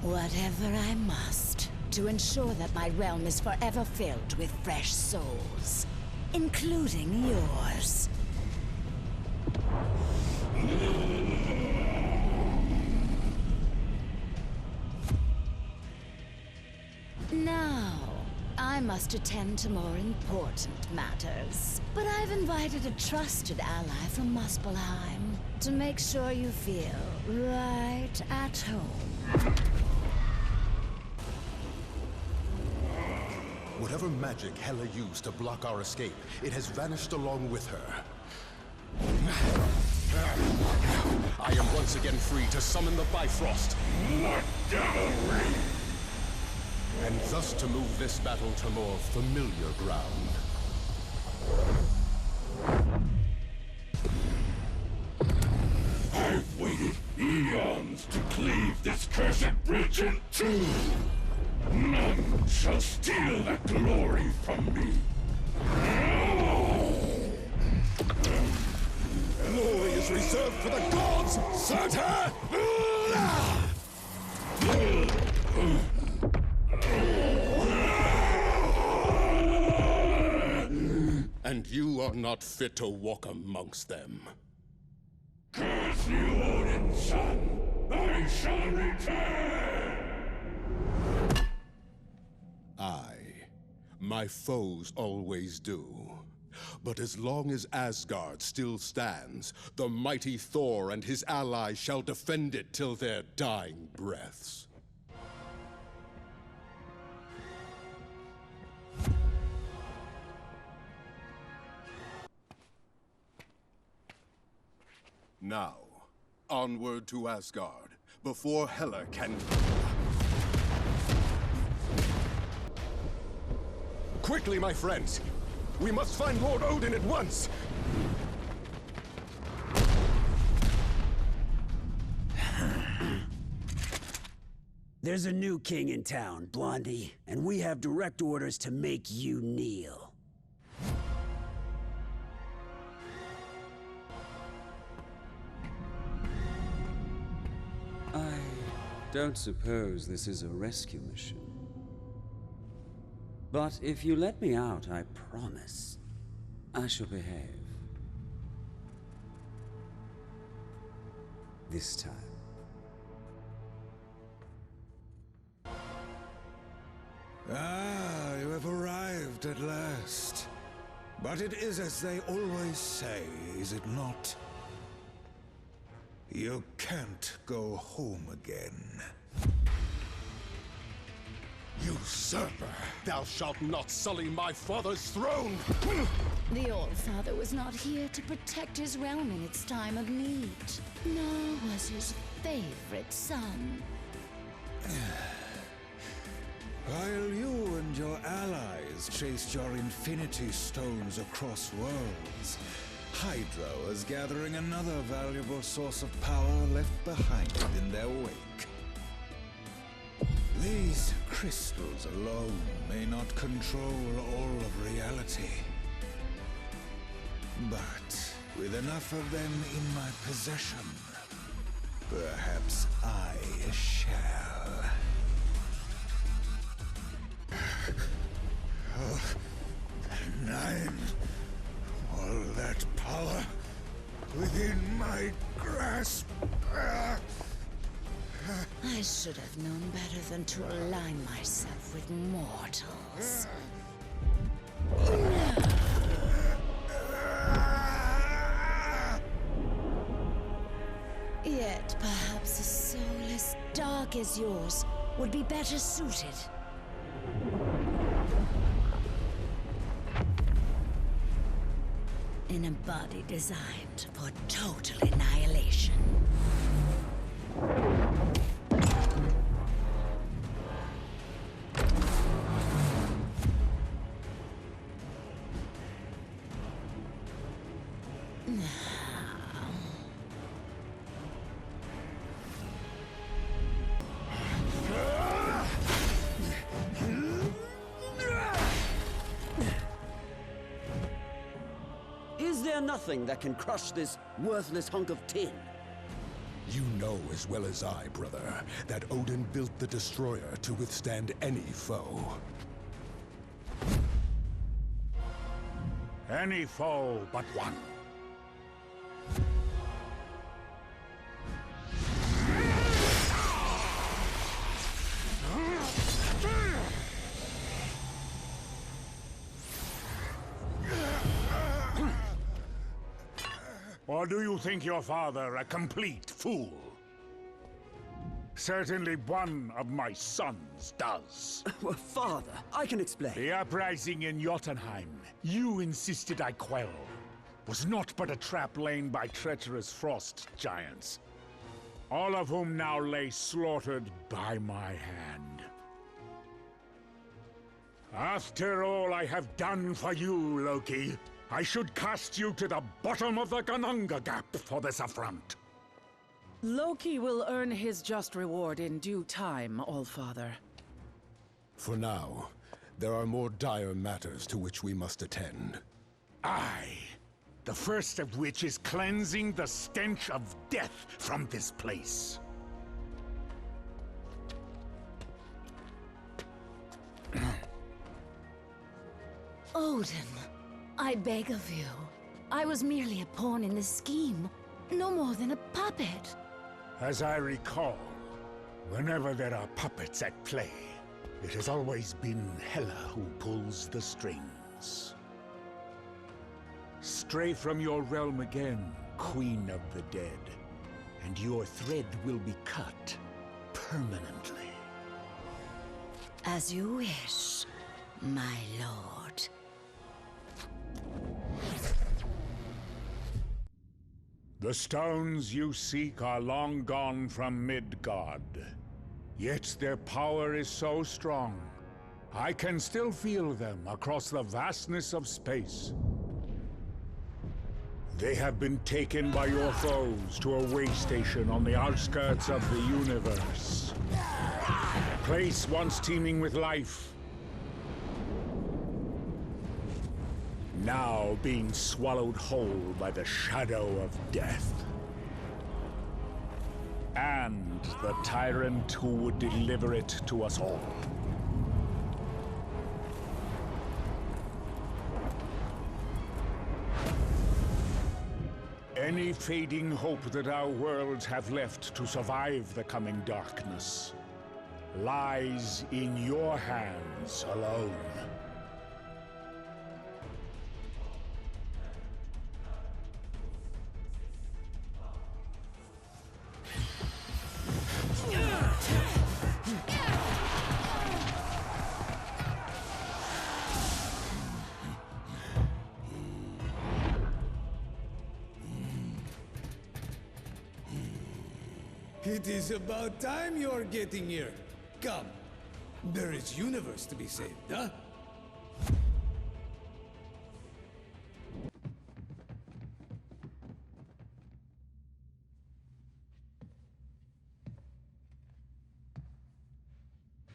Whatever I must, to ensure that my realm is forever filled with fresh souls, including yours. Now, I must attend to more important matters. But I've invited a trusted ally from Muspelheim to make sure you feel right at home. Whatever magic Hela used to block our escape, it has vanished along with her. I am once again free to summon the Bifrost. What devilry! And thus to move this battle to more familiar ground. I've waited eons to cleave this cursed bridge in two. None shall steal that glory from me. Glory is reserved for the gods, Surtur! And you are not fit to walk amongst them. Curse you, Odin's son! I shall return! Aye, my foes always do. But as long as Asgard still stands, the mighty Thor and his allies shall defend it till their dying breaths. Now, onward to Asgard, before Hela can... Quickly, my friends! We must find Lord Odin at once! There's a new king in town, Blondie, and we have direct orders to make you kneel. I don't suppose this is a rescue mission. But if you let me out, I promise I shall behave. This time. Ah, you have arrived at last. But it is as they always say, is it not? You can't go home again. Usurper! Thou shalt not sully my father's throne! The All-Father was not here to protect his realm in its time of need, nor was his favorite son. While you and your allies chased your Infinity Stones across worlds, Hydra was gathering another valuable source of power left behind in their wake. These crystals alone may not control all of reality. But with enough of them in my possession, perhaps I shall. 9. All that power within my grasp. I should have known better than to align myself with mortals. Yet perhaps a soul as dark as yours would be better suited. In a body designed for total annihilation. Is there nothing that can crush this worthless hunk of tin? You know as well as I, brother, that Odin built the Destroyer to withstand any foe. Any foe but one. Or do you think your father a complete fool? Certainly one of my sons does. Well, father, I can explain. The uprising in Jotunheim, you insisted I quell, was not but a trap laid by treacherous frost giants, all of whom now lay slaughtered by my hand. After all I have done for you, Loki, I should cast you to the bottom of the Gananga Gap for this affront. Loki will earn his just reward in due time, All-Father. For now, there are more dire matters to which we must attend. Aye, the first of which is cleansing the stench of death from this place. Odin, I beg of you. I was merely a pawn in this scheme, no more than a puppet. As I recall, whenever there are puppets at play, it has always been Hela who pulls the strings. Stray from your realm again, Queen of the Dead, and your thread will be cut permanently. As you wish, my lord. The stones you seek are long gone from Midgard. Yet their power is so strong, I can still feel them across the vastness of space. They have been taken by your foes to a way station on the outskirts of the universe. A place once teeming with life, now being swallowed whole by the shadow of death. And the tyrant who would deliver it to us all. Any fading hope that our worlds have left to survive the coming darkness lies in your hands alone. It is about time you're getting here. Come. There is universe to be saved, huh?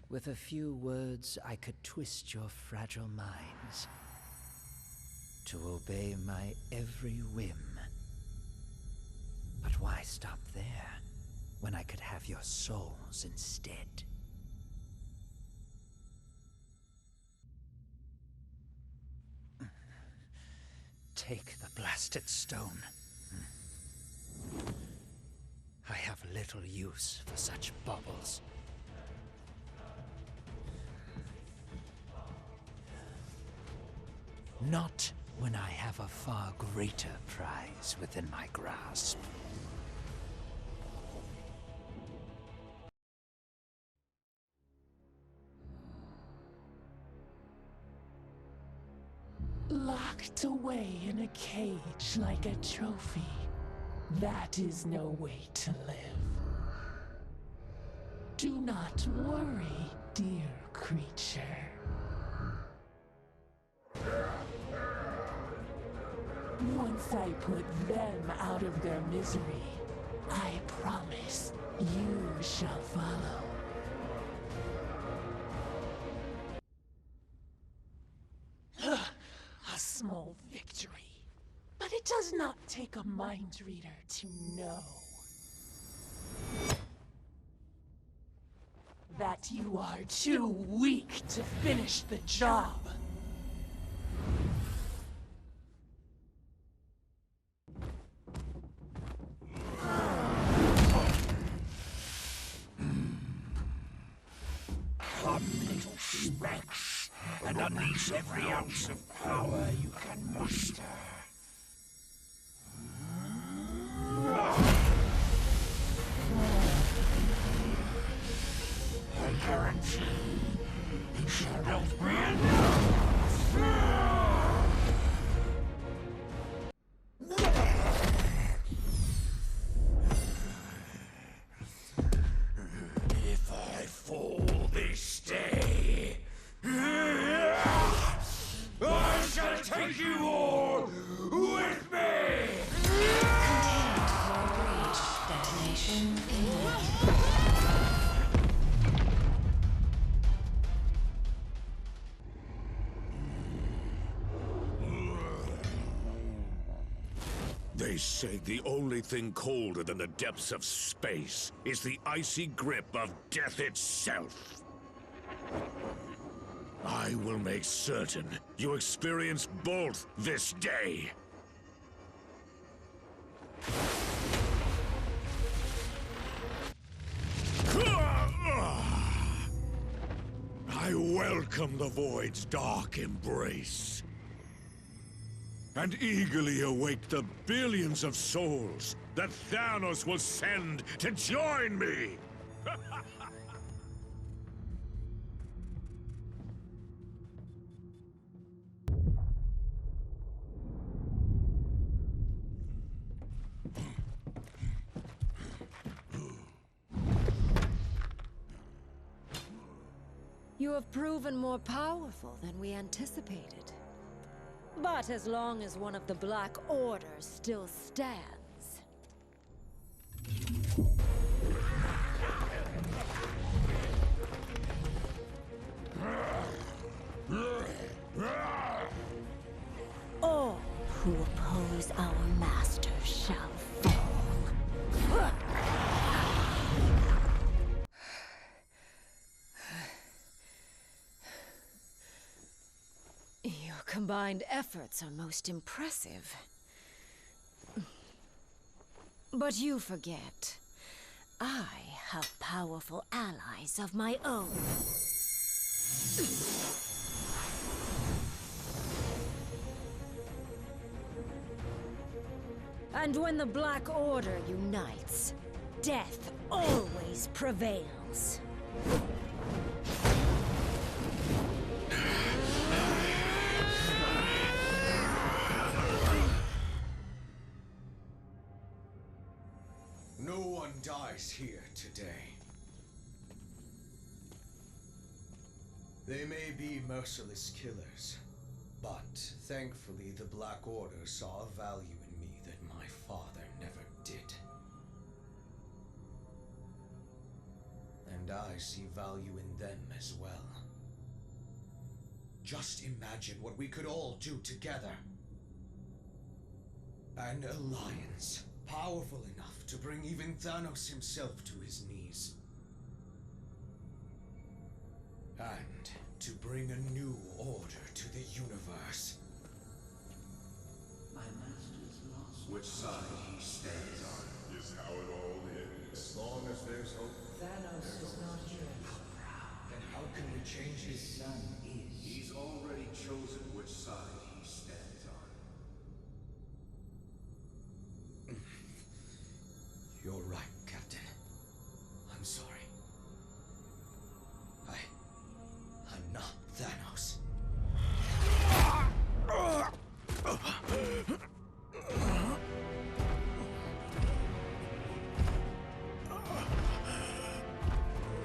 With a few words, I could twist your fragile minds to obey my every whim. But why stop there, when I could have your souls instead? Take the blasted stone. I have little use for such baubles. Not when I have a far greater prize within my grasp. Locked away in a cage like a trophy. That is no way to live. Do not worry, dear creature. Once I put them out of their misery, I promise you shall follow. A small victory. But it does not take a mind reader to know that you are too weak to finish the job. Come, little smacks, and unleash every ounce of power you can muster. I guarantee it shall not be enough. If I fall this day, I shall take you all with me! Containment core breach. Detonation imminent. They say the only thing colder than the depths of space is the icy grip of death itself. I will make certain you experience both this day. I welcome the Void's dark embrace, and eagerly await the billions of souls that Thanos will send to join me! You have proven more powerful than we anticipated. But as long as one of the Black Order still stands... all who oppose our master shall fall. Your combined efforts are most impressive. But you forget, I have powerful allies of my own. And when the Black Order unites, death always prevails. No one dies here today. They may be merciless killers, but thankfully the Black Order saw a value in me that my father never did. And I see value in them as well. Just imagine what we could all do together. An alliance, powerful enough to bring even Thanos himself to his knees. And to bring a new order to the universe. My master's lost. Which side he stands on is how it all ends. As long as there's hope. Thanos is not yours. Then how can we change his son is? He's already chosen which side he stands on. You're right, Captain. I'm sorry. I'm not Thanos.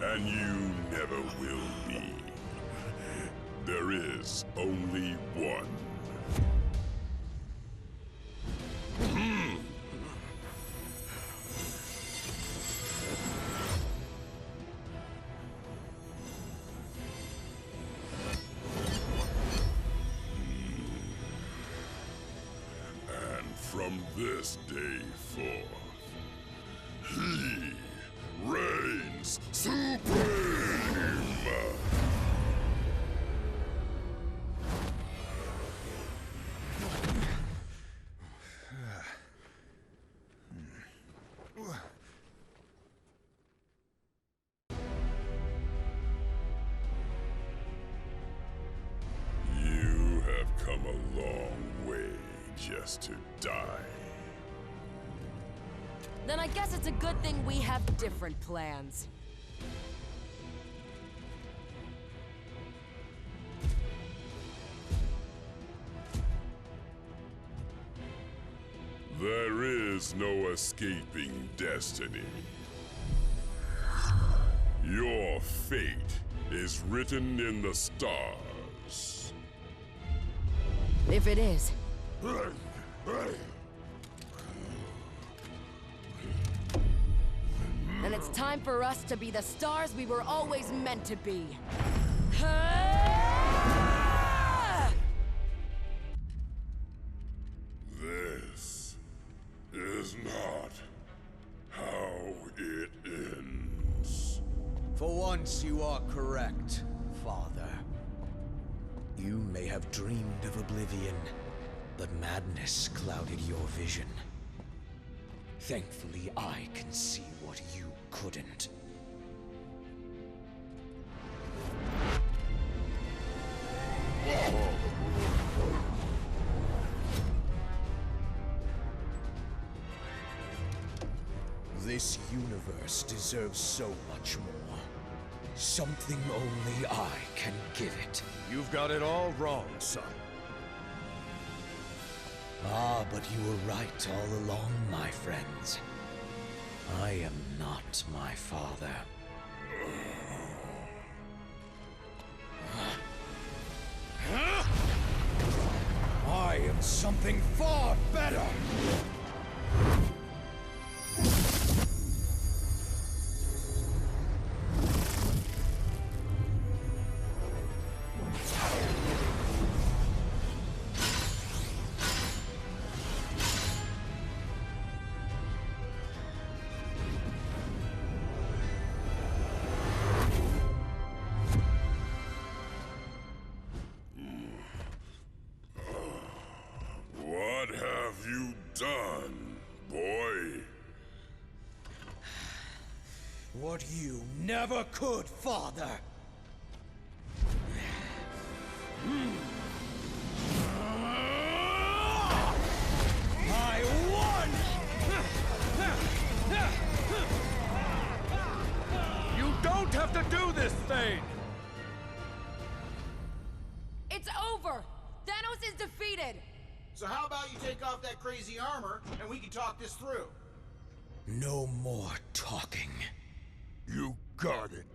And you never will be. There is only one. And from this day forth, he reigns supreme! You have come a long way just to die. Then I guess it's a good thing we have different plans. There is no escaping destiny. Your fate is written in the stars. If it is. Then it's time for us to be the stars we were always meant to be. This is not how it ends. For once you are correct, Father. You may have dreamed of oblivion, but madness clouded your vision. Thankfully, I can see what you couldn't. This universe deserves so much more. Something only I can give it. You've got it all wrong, son. Ah, but you were right all along, my friends. I am not my father. I am something far better! What have you done, boy? what you never could, Father! I won! You don't have to do this thing! It's over! Thanos is defeated! So how about you take off that crazy armor, and we can talk this through? No more talking. You got it.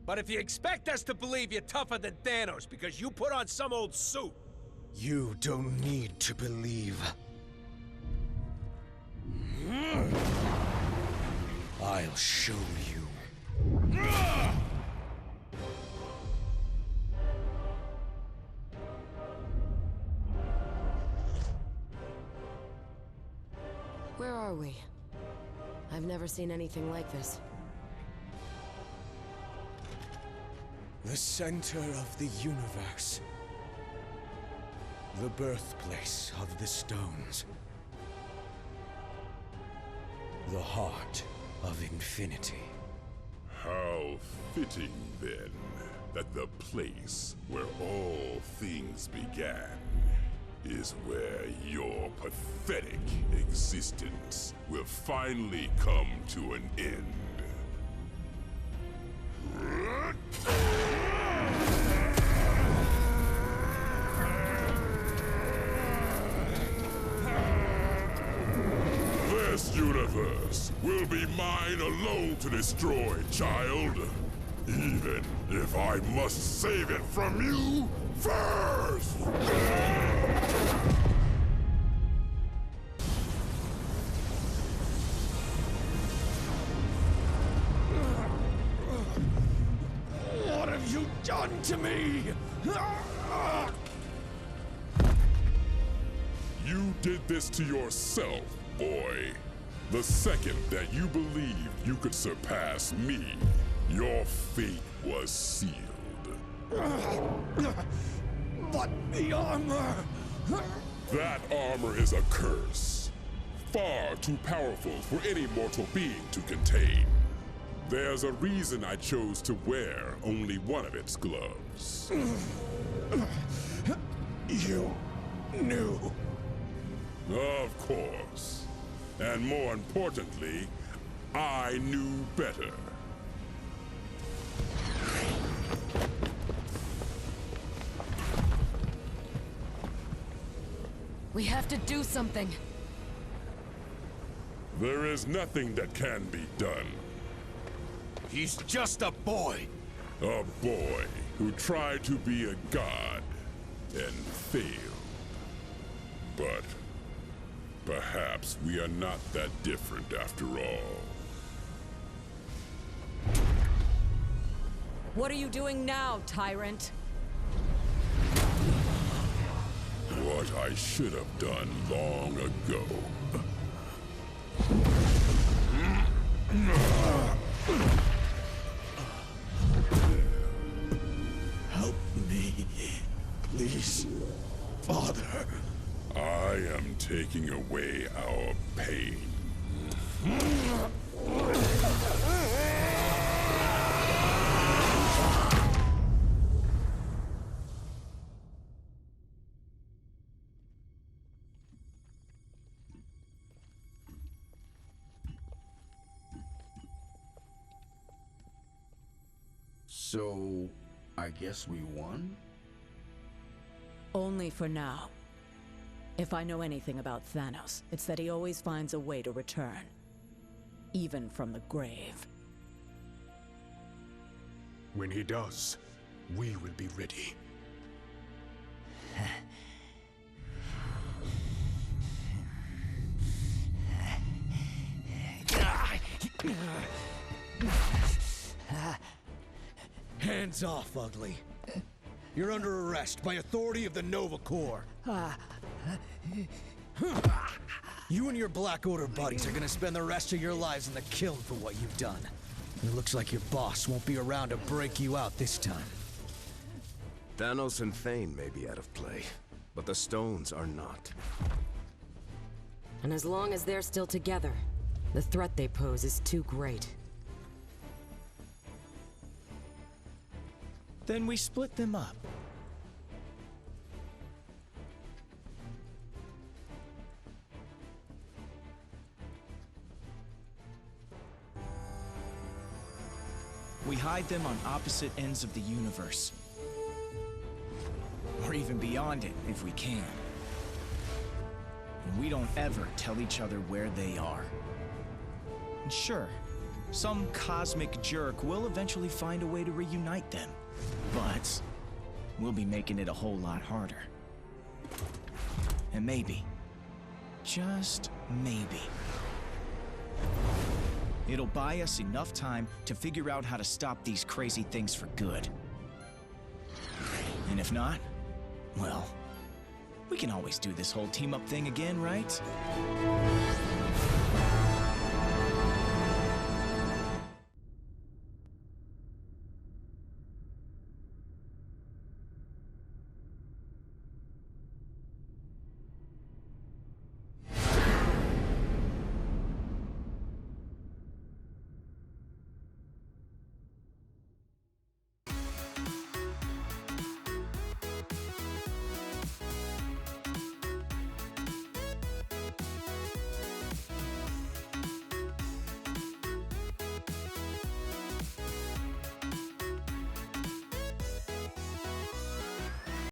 But if you expect us to believe you're tougher than Thanos because you put on some old suit... You don't need to believe. I'll show you. Where are we? I've never seen anything like this. The center of the universe. The birthplace of the stones. The heart of infinity. How fitting, then, that the place where all things began is where your pathetic existence will finally come to an end. This universe will be mine alone to destroy, child. Even if I must save it from you first! What have you done to me? You did this to yourself, boy. The second that you believed you could surpass me, your fate was sealed. But the armor! That armor is a curse. Far too powerful for any mortal being to contain. There's a reason I chose to wear only one of its gloves. You knew. Of course. And more importantly, I knew better. We have to do something. There is nothing that can be done. He's just a boy. A boy who tried to be a god and failed. But perhaps we are not that different after all. What are you doing now, tyrant? What I should have done long ago. Help me, please, Father. I am taking away our pain. So, I guess we won? Only for now. If I know anything about Thanos, it's that he always finds a way to return. Even from the grave. When he does, we will be ready. Hands off, Ugly. You're under arrest by authority of the Nova Corps. You and your Black Order buddies are gonna spend the rest of your lives in the kiln for what you've done. It looks like your boss won't be around to break you out this time. Thanos and Thane may be out of play, but the stones are not. And as long as they're still together, The threat they pose is too great. Then we split them up. We hide them on opposite ends of the universe. Or even beyond it, if we can. And we don't ever tell each other where they are. And sure, some cosmic jerk will eventually find a way to reunite them. But we'll be making it a whole lot harder. And maybe, just maybe, it'll buy us enough time to figure out how to stop these crazy things for good. And if not, well, we can always do this whole team-up thing again, right?